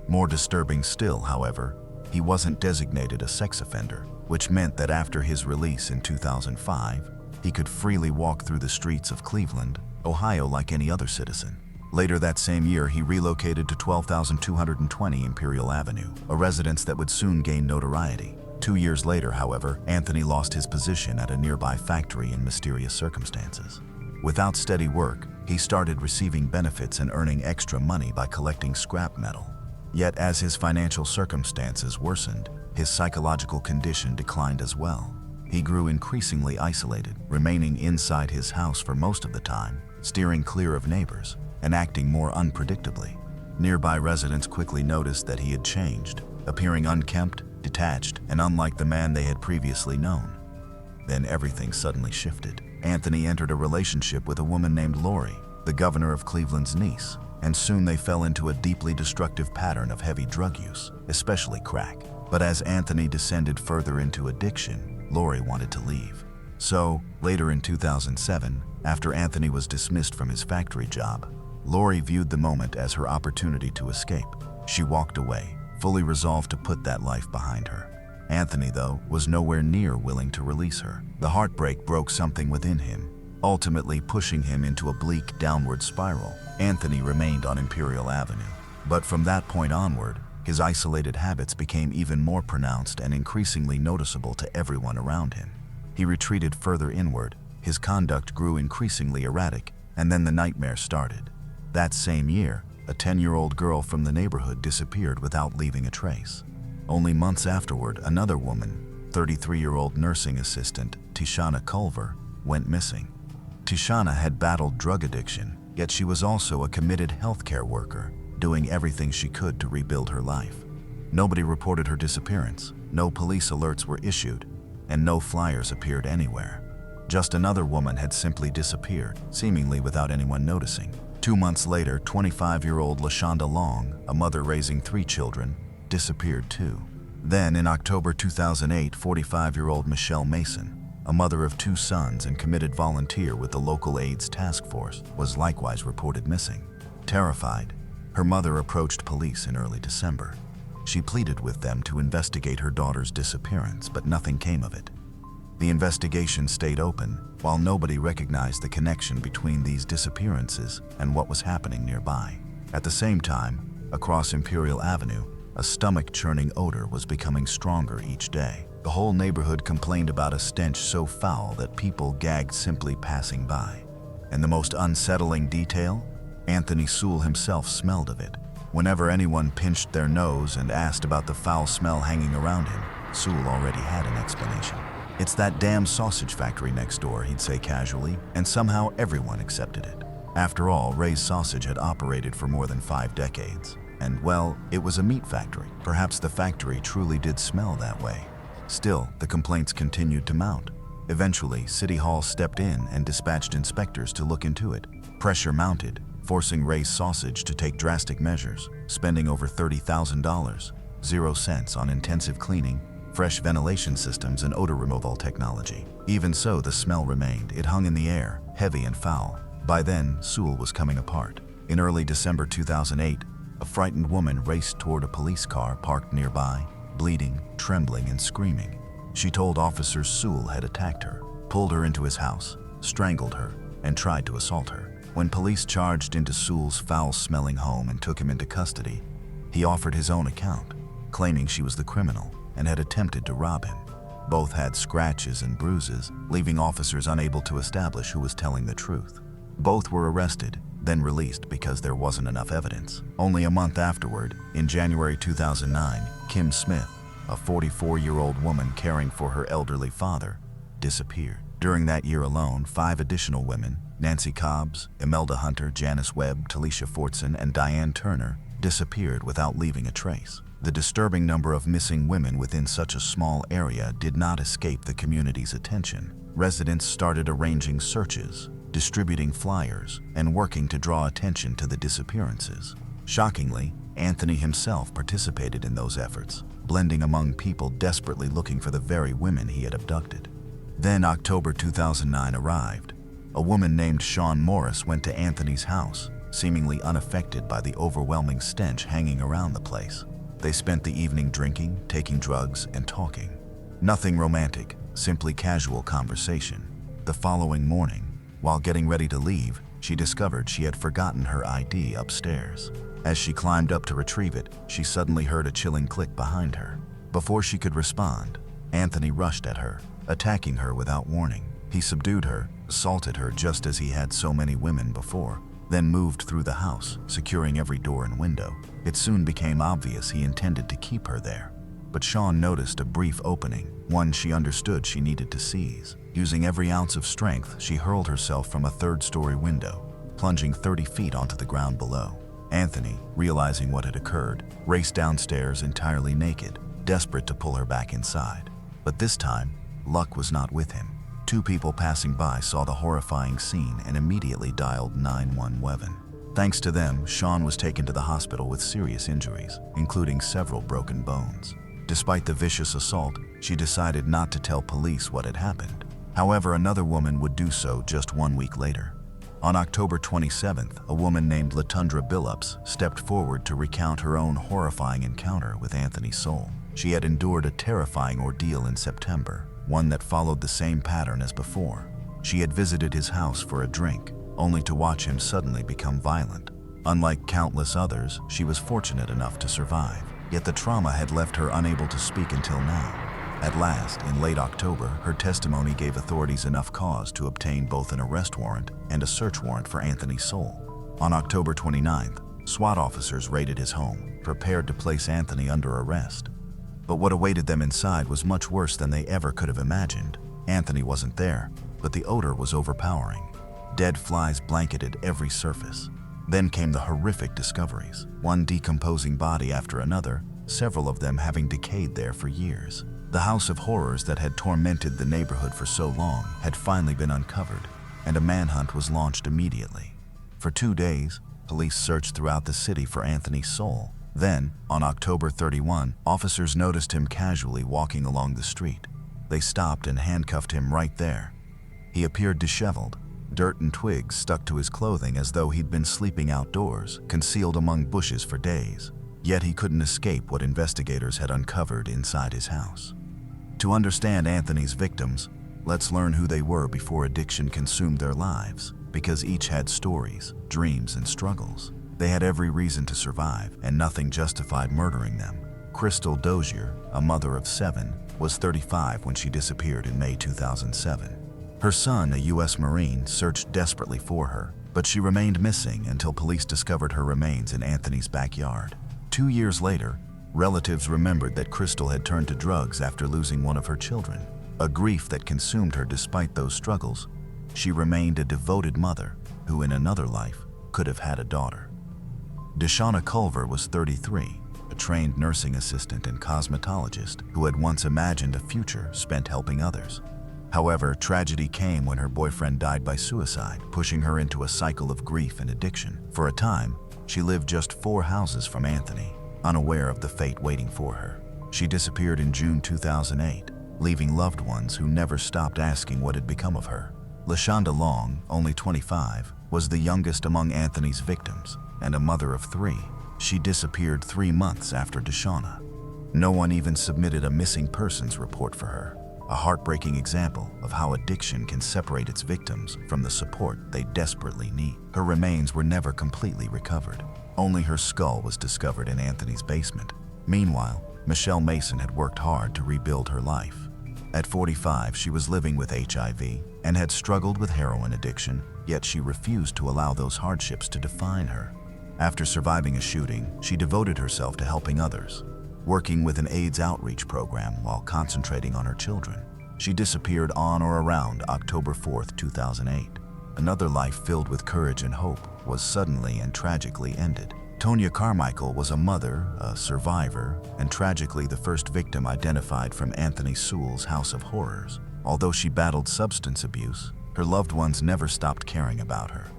More disturbing still, however, he wasn't designated a sex offender, which meant that after his release in 2005, he could freely walk through the streets of Cleveland, Ohio like any other citizen. Later that same year, he relocated to 12,220 Imperial Avenue, a residence that would soon gain notoriety. 2 years later, however, Anthony lost his position at a nearby factory in mysterious circumstances. Without steady work, he started receiving benefits and earning extra money by collecting scrap metal. Yet as his financial circumstances worsened, his psychological condition declined as well. He grew increasingly isolated, remaining inside his house for most of the time, steering clear of neighbors, and acting more unpredictably. Nearby residents quickly noticed that he had changed, appearing unkempt, detached, and unlike the man they had previously known. Then everything suddenly shifted. Anthony entered a relationship with a woman named Lori, the governor of Cleveland's niece, and soon they fell into a deeply destructive pattern of heavy drug use, especially crack. But as Anthony descended further into addiction, Lori wanted to leave. So, later in 2007, after Anthony was dismissed from his factory job, Lori viewed the moment as her opportunity to escape. She walked away, fully resolved to put that life behind her. Anthony, though, was nowhere near willing to release her. The heartbreak broke something within him, ultimately pushing him into a bleak downward spiral. Anthony remained on Imperial Avenue. But from that point onward, his isolated habits became even more pronounced and increasingly noticeable to everyone around him. He retreated further inward, his conduct grew increasingly erratic, and then the nightmare started. That same year, a 10-year-old girl from the neighborhood disappeared without leaving a trace. Only months afterward, another woman, 33-year-old nursing assistant Tishana Culver, went missing. Tishana had battled drug addiction, yet she was also a committed healthcare worker, doing everything she could to rebuild her life. Nobody reported her disappearance, no police alerts were issued, and no flyers appeared anywhere. Just another woman had simply disappeared, seemingly without anyone noticing. 2 months later, 25-year-old LaShonda Long, a mother raising 3 children, disappeared too. Then, in October 2008, 45-year-old Michelle Mason, a mother of 2 sons and committed volunteer with the local AIDS task force, was likewise reported missing. Terrified, her mother approached police in early December. She pleaded with them to investigate her daughter's disappearance, but nothing came of it. The investigation stayed open, while nobody recognized the connection between these disappearances and what was happening nearby. At the same time, across Imperial Avenue, a stomach-churning odor was becoming stronger each day. The whole neighborhood complained about a stench so foul that people gagged simply passing by. And the most unsettling detail? Anthony Sewell himself smelled of it. Whenever anyone pinched their nose and asked about the foul smell hanging around him, Sewell already had an explanation. "It's that damn sausage factory next door," he'd say casually, and somehow everyone accepted it. After all, Ray's Sausage had operated for more than 5 decades. And, well, it was a meat factory. Perhaps the factory truly did smell that way. Still, the complaints continued to mount. Eventually, City Hall stepped in and dispatched inspectors to look into it. Pressure mounted, forcing Ray's Sausage to take drastic measures, spending over $30,000, 0 cents on intensive cleaning, fresh ventilation systems, and odor removal technology. Even so, the smell remained. It hung in the air, heavy and foul. By then, Sewell was coming apart. In early December 2008, a frightened woman raced toward a police car parked nearby, bleeding, trembling, and screaming. She told officers Sewell had attacked her, pulled her into his house, strangled her, and tried to assault her. When police charged into Sewell's foul-smelling home and took him into custody, he offered his own account, claiming she was the criminal and had attempted to rob him. Both had scratches and bruises, leaving officers unable to establish who was telling the truth. Both were arrested, then released because there wasn't enough evidence. Only a month afterward, in January 2009, Kim Smith, a 44-year-old woman caring for her elderly father, disappeared. During that year alone, 5 additional women, Nancy Cobbs, Imelda Hunter, Janice Webb, Talisha Fortson, and Diane Turner, disappeared without leaving a trace. The disturbing number of missing women within such a small area did not escape the community's attention. Residents started arranging searches, distributing flyers, and working to draw attention to the disappearances. Shockingly, Anthony himself participated in those efforts, blending among people desperately looking for the very women he had abducted. Then October 2009 arrived. A woman named Shawn Morris went to Anthony's house, seemingly unaffected by the overwhelming stench hanging around the place. They spent the evening drinking, taking drugs, and talking. Nothing romantic, simply casual conversation. The following morning, while getting ready to leave, she discovered she had forgotten her ID upstairs. As she climbed up to retrieve it, she suddenly heard a chilling click behind her. Before she could respond, Anthony rushed at her, attacking her without warning. He subdued her, assaulted her just as he had so many women before, then moved through the house, securing every door and window. It soon became obvious he intended to keep her there. But Shawn noticed a brief opening, one she understood she needed to seize. Using every ounce of strength, she hurled herself from a 3rd-story window, plunging 30 feet onto the ground below. Anthony, realizing what had occurred, raced downstairs entirely naked, desperate to pull her back inside. But this time, luck was not with him. 2 people passing by saw the horrifying scene and immediately dialed 911. Thanks to them, Shawn was taken to the hospital with serious injuries, including several broken bones. Despite the vicious assault, she decided not to tell police what had happened. However, another woman would do so just 1 week later. On October 27th, a woman named Latundra Billups stepped forward to recount her own horrifying encounter with Anthony Soule. She had endured a terrifying ordeal in September, one that followed the same pattern as before. She had visited his house for a drink, only to watch him suddenly become violent. Unlike countless others, she was fortunate enough to survive, yet the trauma had left her unable to speak until now. At last, in late October, her testimony gave authorities enough cause to obtain both an arrest warrant and a search warrant for Anthony Soule. On October 29th, SWAT officers raided his home, prepared to place Anthony under arrest. But what awaited them inside was much worse than they ever could have imagined. Anthony wasn't there, but the odor was overpowering. Dead flies blanketed every surface. Then came the horrific discoveries, one decomposing body after another, several of them having decayed there for years. The house of horrors that had tormented the neighborhood for so long had finally been uncovered, and a manhunt was launched immediately. For 2 days, police searched throughout the city for Anthony Soule. Then, on October 31, officers noticed him casually walking along the street. They stopped and handcuffed him right there. He appeared disheveled. Dirt and twigs stuck to his clothing as though he'd been sleeping outdoors, concealed among bushes for days. Yet he couldn't escape what investigators had uncovered inside his house. To understand Anthony's victims, let's learn who they were before addiction consumed their lives, because each had stories, dreams, and struggles. They had every reason to survive, and nothing justified murdering them. Crystal Dozier, a mother of 7, was 35 when she disappeared in May 2007. Her son, a U.S. Marine, searched desperately for her, but she remained missing until police discovered her remains in Anthony's backyard. 2 years later, relatives remembered that Crystal had turned to drugs after losing one of her children. A grief that consumed her despite those struggles, she remained a devoted mother who in another life could have had a daughter. Deshauna Culver was 33, a trained nursing assistant and cosmetologist who had once imagined a future spent helping others. However, tragedy came when her boyfriend died by suicide, pushing her into a cycle of grief and addiction. For a time, she lived just 4 houses from Anthony, unaware of the fate waiting for her. She disappeared in June 2008, leaving loved ones who never stopped asking what had become of her. LaShonda Long, only 25, was the youngest among Anthony's victims and a mother of 3. She disappeared 3 months after Deshauna. No one even submitted a missing persons report for her, a heartbreaking example of how addiction can separate its victims from the support they desperately need. Her remains were never completely recovered. Only her skull was discovered in Anthony's basement. Meanwhile, Michelle Mason had worked hard to rebuild her life. At 45, she was living with HIV and had struggled with heroin addiction, yet she refused to allow those hardships to define her. After surviving a shooting, she devoted herself to helping others. working with an AIDS outreach program while concentrating on her children. She disappeared on or around October 4th, 2008. Another life filled with courage and hope was suddenly and tragically ended. Tonya Carmichael was a mother, a survivor, and tragically the first victim identified from Anthony Sewell's House of Horrors. Although she battled substance abuse, her loved ones never stopped caring about her.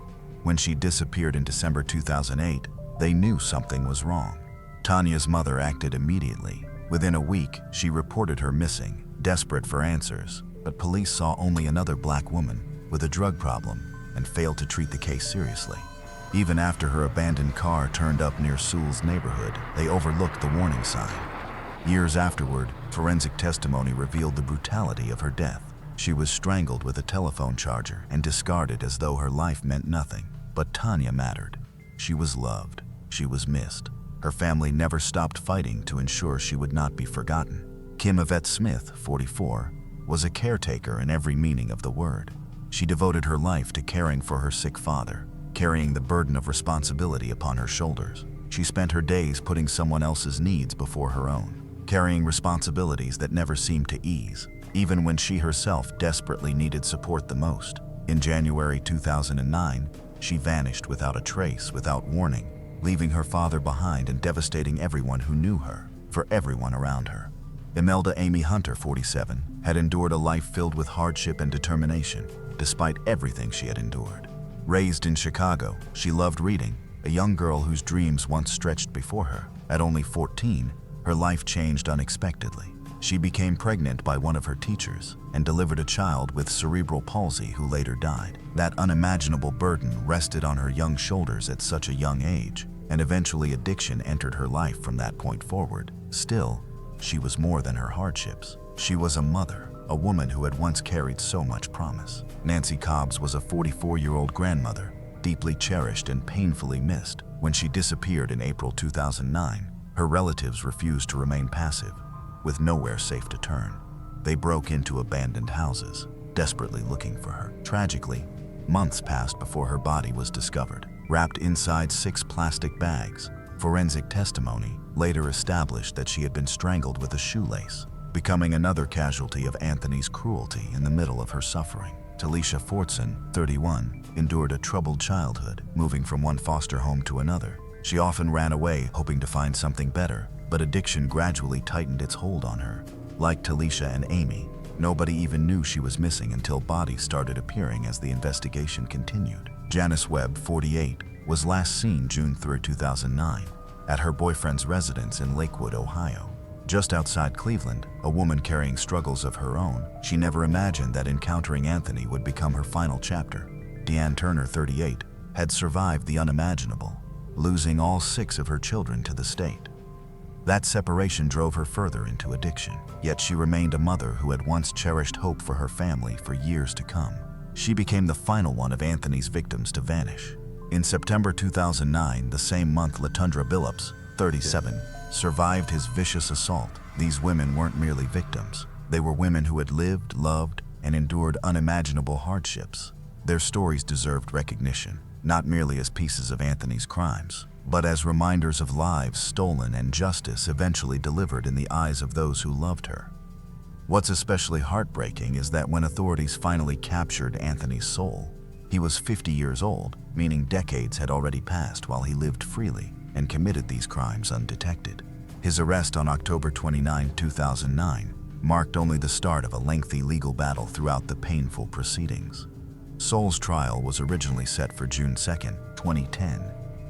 When she disappeared in December 2008, they knew something was wrong. Tanya's mother acted immediately. Within a week, she reported her missing, desperate for answers, but police saw only another black woman with a drug problem and failed to treat the case seriously. Even after her abandoned car turned up near Sewell's neighborhood, they overlooked the warning sign. Years afterward, forensic testimony revealed the brutality of her death. She was strangled with a telephone charger and discarded as though her life meant nothing. But Tanya mattered. She was loved. She was missed. Her family never stopped fighting to ensure she would not be forgotten. Kim Yvette Smith, 44, was a caretaker in every meaning of the word. She devoted her life to caring for her sick father, carrying the burden of responsibility upon her shoulders. She spent her days putting someone else's needs before her own, carrying responsibilities that never seemed to ease, even when she herself desperately needed support the most. In January 2009, she vanished without a trace, without warning, leaving her father behind and devastating everyone who knew her, for everyone around her. Imelda Amy Hunter, 47, had endured a life filled with hardship and determination, despite everything she had endured. Raised in Chicago, she loved reading, a young girl whose dreams once stretched before her. At only 14, her life changed unexpectedly. She became pregnant by one of her teachers and delivered a child with cerebral palsy who later died. That unimaginable burden rested on her young shoulders at such a young age, and eventually addiction entered her life from that point forward. Still, she was more than her hardships. She was a mother, a woman who had once carried so much promise. Nancy Cobbs was a 44-year-old grandmother, deeply cherished and painfully missed. When she disappeared in April 2009, her relatives refused to remain passive. With nowhere safe to turn, they broke into abandoned houses, desperately looking for her. Tragically, months passed before her body was discovered, wrapped inside 6 plastic bags. Forensic testimony later established that she had been strangled with a shoelace, becoming another casualty of Anthony's cruelty in the middle of her suffering. Talisha Fortson, 31, endured a troubled childhood, moving from one foster home to another. She often ran away, hoping to find something better, but addiction gradually tightened its hold on her. Like Talisha and Amy, nobody even knew she was missing until bodies started appearing as the investigation continued. Janice Webb, 48, was last seen June 3, 2009, at her boyfriend's residence in Lakewood, Ohio. Just outside Cleveland, a woman carrying struggles of her own, she never imagined that encountering Anthony would become her final chapter. Deanne Turner, 38, had survived the unimaginable, losing all 6 of her children to the state. That separation drove her further into addiction, yet she remained a mother who had once cherished hope for her family for years to come. She became the final one of Anthony's victims to vanish. In September 2009, the same month Latundra Billups, 37, survived his vicious assault. These women weren't merely victims. They were women who had lived, loved, and endured unimaginable hardships. Their stories deserved recognition, not merely as pieces of Anthony's crimes, but as reminders of lives stolen and justice eventually delivered in the eyes of those who loved her. What's especially heartbreaking is that when authorities finally captured Anthony's soul, he was 50 years old, meaning decades had already passed while he lived freely and committed these crimes undetected. His arrest on October 29, 2009, marked only the start of a lengthy legal battle throughout the painful proceedings. Soul's trial was originally set for June 2, 2010,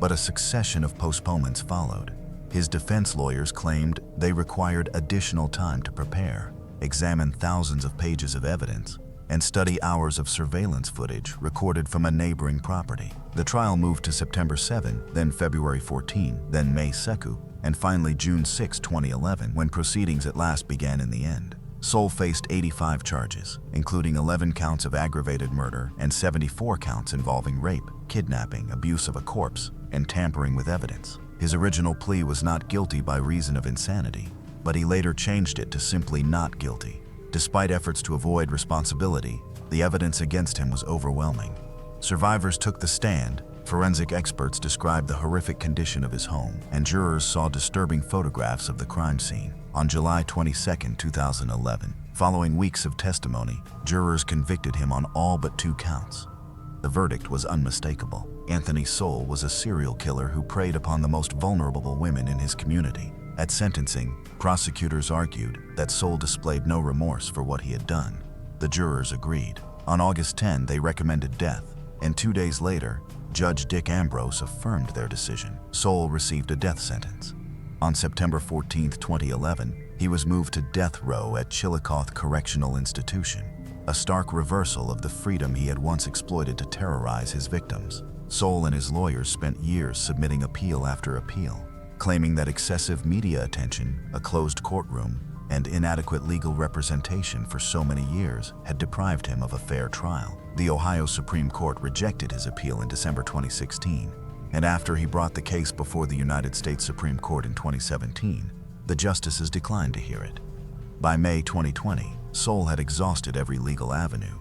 but a succession of postponements followed. His defense lawyers claimed they required additional time to prepare, examine thousands of pages of evidence, and study hours of surveillance footage recorded from a neighboring property. The trial moved to September 7, then February 14, then May 2, and finally June 6, 2011, when proceedings at last began in the end. Soul faced 85 charges, including 11 counts of aggravated murder and 74 counts involving rape, kidnapping, abuse of a corpse, and tampering with evidence. His original plea was not guilty by reason of insanity, but he later changed it to simply not guilty. Despite efforts to avoid responsibility, the evidence against him was overwhelming. Survivors took the stand, Forensic experts described the horrific condition of his home, and jurors saw disturbing photographs of the crime scene. On July 22, 2011, following weeks of testimony, jurors convicted him on all but 2 counts. The verdict was unmistakable. Anthony Soule was a serial killer who preyed upon the most vulnerable women in his community. At sentencing, prosecutors argued that Soule displayed no remorse for what he had done. The jurors agreed. On August 10, they recommended death, and 2 days later, Judge Dick Ambrose affirmed their decision. Soule received a death sentence. On September 14, 2011, he was moved to death row at Chillicothe Correctional Institution, a stark reversal of the freedom he had once exploited to terrorize his victims. Soule and his lawyers spent years submitting appeal after appeal, claiming that excessive media attention, a closed courtroom, and inadequate legal representation for so many years had deprived him of a fair trial. The Ohio Supreme Court rejected his appeal in December 2016, and after he brought the case before the United States Supreme Court in 2017, the justices declined to hear it. By May 2020, Soule had exhausted every legal avenue.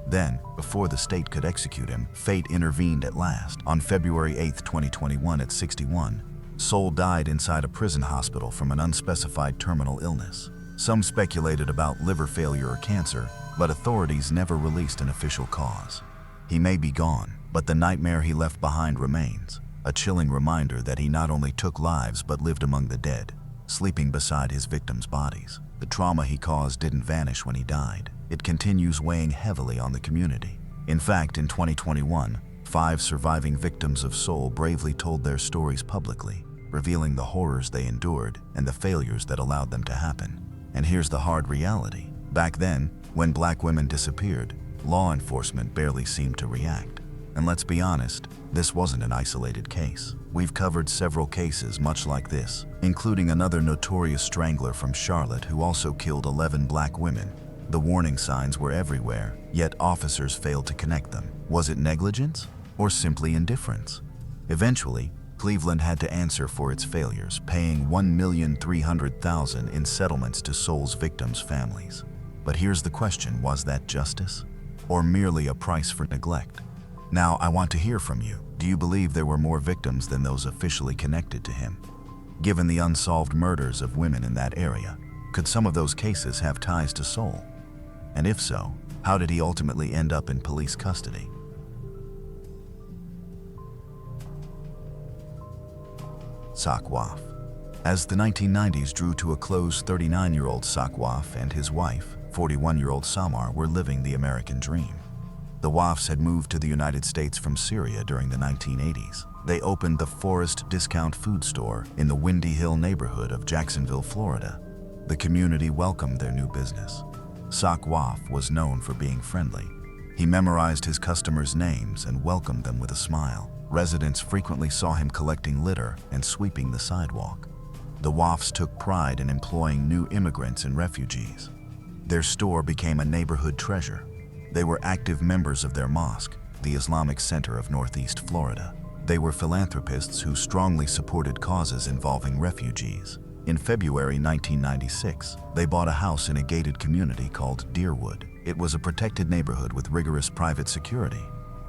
Then, before the state could execute him, fate intervened at last. On February 8, 2021 at 61, Soule died inside a prison hospital from an unspecified terminal illness. Some speculated about liver failure or cancer, but authorities never released an official cause. He may be gone, but the nightmare he left behind remains, a chilling reminder that he not only took lives but lived among the dead, sleeping beside his victims' bodies. The trauma he caused didn't vanish when he died. It continues weighing heavily on the community. In fact, in 2021, 5 surviving victims of Soule bravely told their stories publicly, revealing the horrors they endured and the failures that allowed them to happen. And here's the hard reality. Back then, when Black women disappeared, law enforcement barely seemed to react. And let's be honest, this wasn't an isolated case. We've covered several cases much like this, including another notorious strangler from Charlotte who also killed 11 Black women. The warning signs were everywhere, yet officers failed to connect them. Was it negligence or simply indifference? Eventually, Cleveland had to answer for its failures, paying $1,300,000 in settlements to Soule's victims' families. But here's the question, was that justice? Or merely a price for neglect? Now, I want to hear from you. Do you believe there were more victims than those officially connected to him? Given the unsolved murders of women in that area, could some of those cases have ties to Soule? And if so, how did he ultimately end up in police custody? Saqwaf. As the 1990s drew to a close, 39-year-old Saqwaf and his wife, 41-year-old Samar, were living the American dream. The Wafs had moved to the United States from Syria during the 1980s. They opened the Forest Discount Food Store in the Windy Hill neighborhood of Jacksonville, Florida. The community welcomed their new business. Saqwaf was known for being friendly. He memorized his customers' names and welcomed them with a smile. Residents frequently saw him collecting litter and sweeping the sidewalk. The Wafs took pride in employing new immigrants and refugees. Their store became a neighborhood treasure. They were active members of their mosque, the Islamic Center of Northeast Florida. They were philanthropists who strongly supported causes involving refugees. In February 1996, they bought a house in a gated community called Deerwood. It was a protected neighborhood with rigorous private security.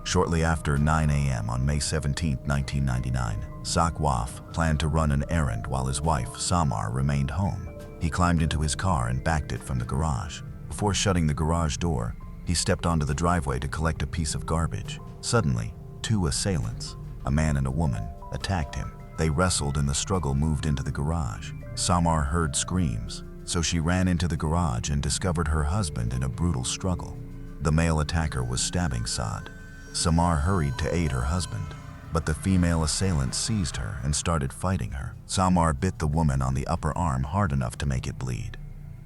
Shortly after 9 a.m. on May 17, 1999, Saqwaf planned to run an errand while his wife, Samar, remained home. He climbed into his car and backed it from the garage. Before shutting the garage door, he stepped onto the driveway to collect a piece of garbage. Suddenly, 2 assailants, a man and a woman, attacked him. They wrestled and the struggle moved into the garage. Samar heard screams, so she ran into the garage and discovered her husband in a brutal struggle. The male attacker was stabbing Saad. Samar hurried to aid her husband, but the female assailant seized her and started fighting her. Samar bit the woman on the upper arm hard enough to make it bleed.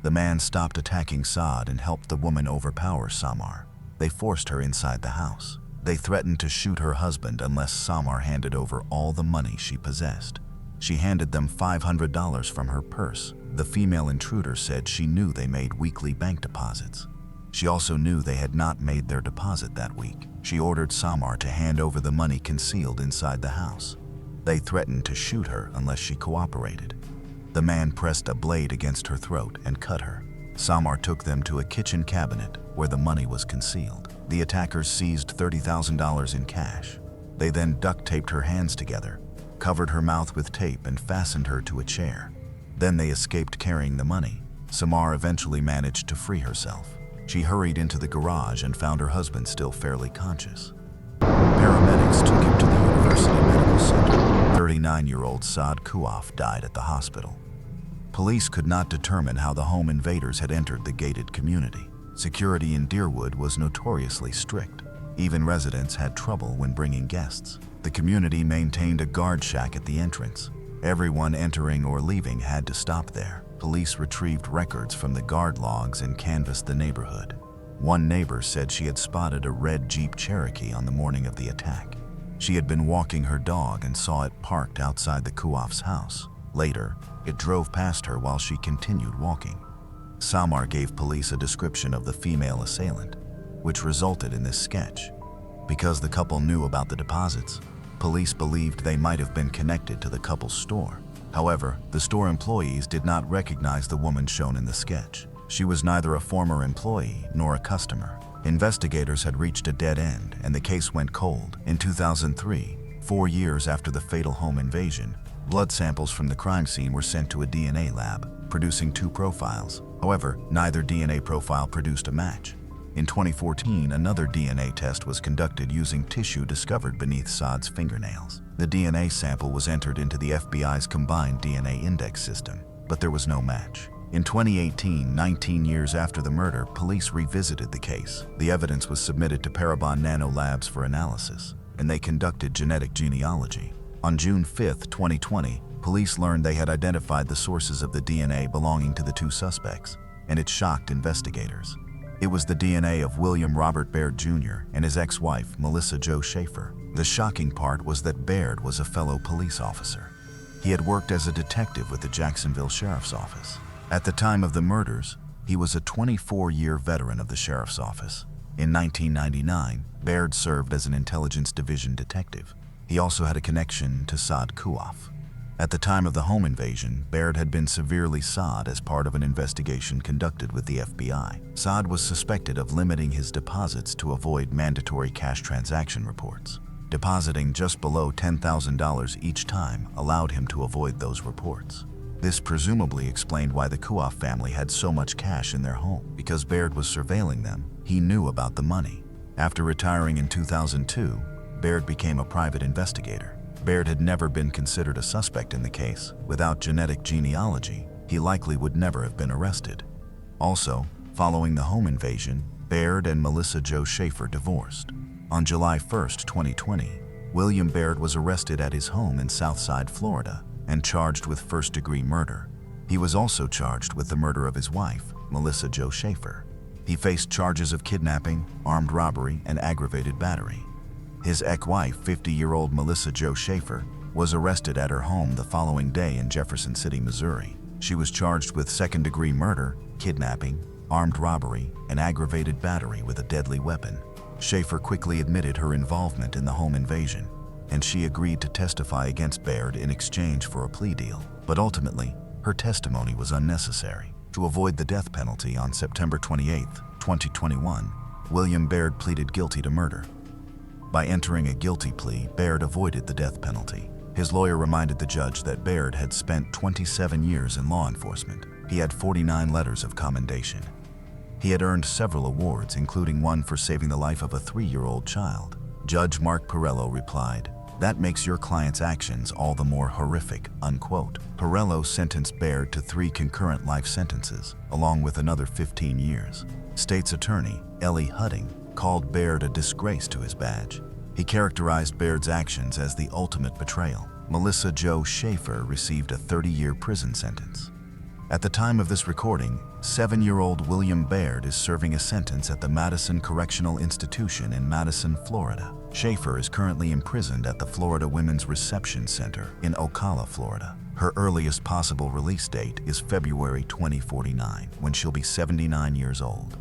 The man stopped attacking Saad and helped the woman overpower Samar. They forced her inside the house. They threatened to shoot her husband unless Samar handed over all the money she possessed. She handed them $500 from her purse. The female intruder said she knew they made weekly bank deposits. She also knew they had not made their deposit that week. She ordered Samar to hand over the money concealed inside the house. They threatened to shoot her unless she cooperated. The man pressed a blade against her throat and cut her. Samar took them to a kitchen cabinet where the money was concealed. The attackers seized $30,000 in cash. They then duct-taped her hands together, covered her mouth with tape, and fastened her to a chair. Then they escaped carrying the money. Samar eventually managed to free herself. She hurried into the garage and found her husband still fairly conscious. Paramedics took him to the University Medical Center. 39-year-old Saad Kuaf died at the hospital. Police could not determine how the home invaders had entered the gated community. Security in Deerwood was notoriously strict. Even residents had trouble when bringing guests. The community maintained a guard shack at the entrance. Everyone entering or leaving had to stop there. Police retrieved records from the guard logs and canvassed the neighborhood. One neighbor said she had spotted a red Jeep Cherokee on the morning of the attack. She had been walking her dog and saw it parked outside the Kuaf's house. Later, it drove past her while she continued walking. Samar gave police a description of the female assailant, which resulted in this sketch. Because the couple knew about the deposits, police believed they might have been connected to the couple's store. However, the store employees did not recognize the woman shown in the sketch. She was neither a former employee nor a customer. Investigators had reached a dead end, and the case went cold. In 2003, 4 years after the fatal home invasion, blood samples from the crime scene were sent to a DNA lab, producing 2 profiles. However, neither DNA profile produced a match. In 2014, another DNA test was conducted using tissue discovered beneath Saad's fingernails. The DNA sample was entered into the FBI's combined DNA index system, but there was no match. In 2018, 19 years after the murder, police revisited the case. The evidence was submitted to Parabon Nano Labs for analysis, and they conducted genetic genealogy. On June 5, 2020, police learned they had identified the sources of the DNA belonging to the 2 suspects, and it shocked investigators. It was the DNA of William Robert Baird Jr. and his ex-wife, Melissa Jo Schaefer. The shocking part was that Baird was a fellow police officer. He had worked as a detective with the Jacksonville Sheriff's Office. At the time of the murders, he was a 24-year veteran of the Sheriff's Office. In 1999, Baird served as an Intelligence Division detective. He also had a connection to Saad Kuaf. At the time of the home invasion, Baird had been severely SOD as part of an investigation conducted with the FBI. Saad was suspected of limiting his deposits to avoid mandatory cash transaction reports. Depositing just below $10,000 each time allowed him to avoid those reports. This presumably explained why the Kuaf family had so much cash in their home. Because Baird was surveilling them, he knew about the money. After retiring in 2002, Baird became a private investigator. Baird had never been considered a suspect in the case. Without genetic genealogy, he likely would never have been arrested. Also, following the home invasion, Baird and Melissa Jo Schaefer divorced. On July 1, 2020, William Baird was arrested at his home in Southside, Florida, and charged with first-degree murder. He was also charged with the murder of his wife, Melissa Jo Schaefer. He faced charges of kidnapping, armed robbery, and aggravated battery. His ex-wife, 50-year-old Melissa Jo Schaefer, was arrested at her home the following day in Jefferson City, Missouri. She was charged with second-degree murder, kidnapping, armed robbery, and aggravated battery with a deadly weapon. Schaefer quickly admitted her involvement in the home invasion, and she agreed to testify against Baird in exchange for a plea deal. But ultimately, her testimony was unnecessary. To avoid the death penalty on September 28, 2021, William Baird pleaded guilty to murder. By entering a guilty plea, Baird avoided the death penalty. His lawyer reminded the judge that Baird had spent 27 years in law enforcement. He had 49 letters of commendation. He had earned several awards, including one for saving the life of a 3-year-old child. Judge Mark Perello replied, "That makes your client's actions all the more horrific," unquote. Perello sentenced Baird to 3 concurrent life sentences, along with another 15 years. State's attorney, Ellie Hudding, called Baird a disgrace to his badge. He characterized Baird's actions as the ultimate betrayal. Melissa Jo Schaefer received a 30-year prison sentence. At the time of this recording, 7-year-old William Baird is serving a sentence at the Madison Correctional Institution in Madison, Florida. Schaefer is currently imprisoned at the Florida Women's Reception Center in Ocala, Florida. Her earliest possible release date is February 2049, when she'll be 79 years old.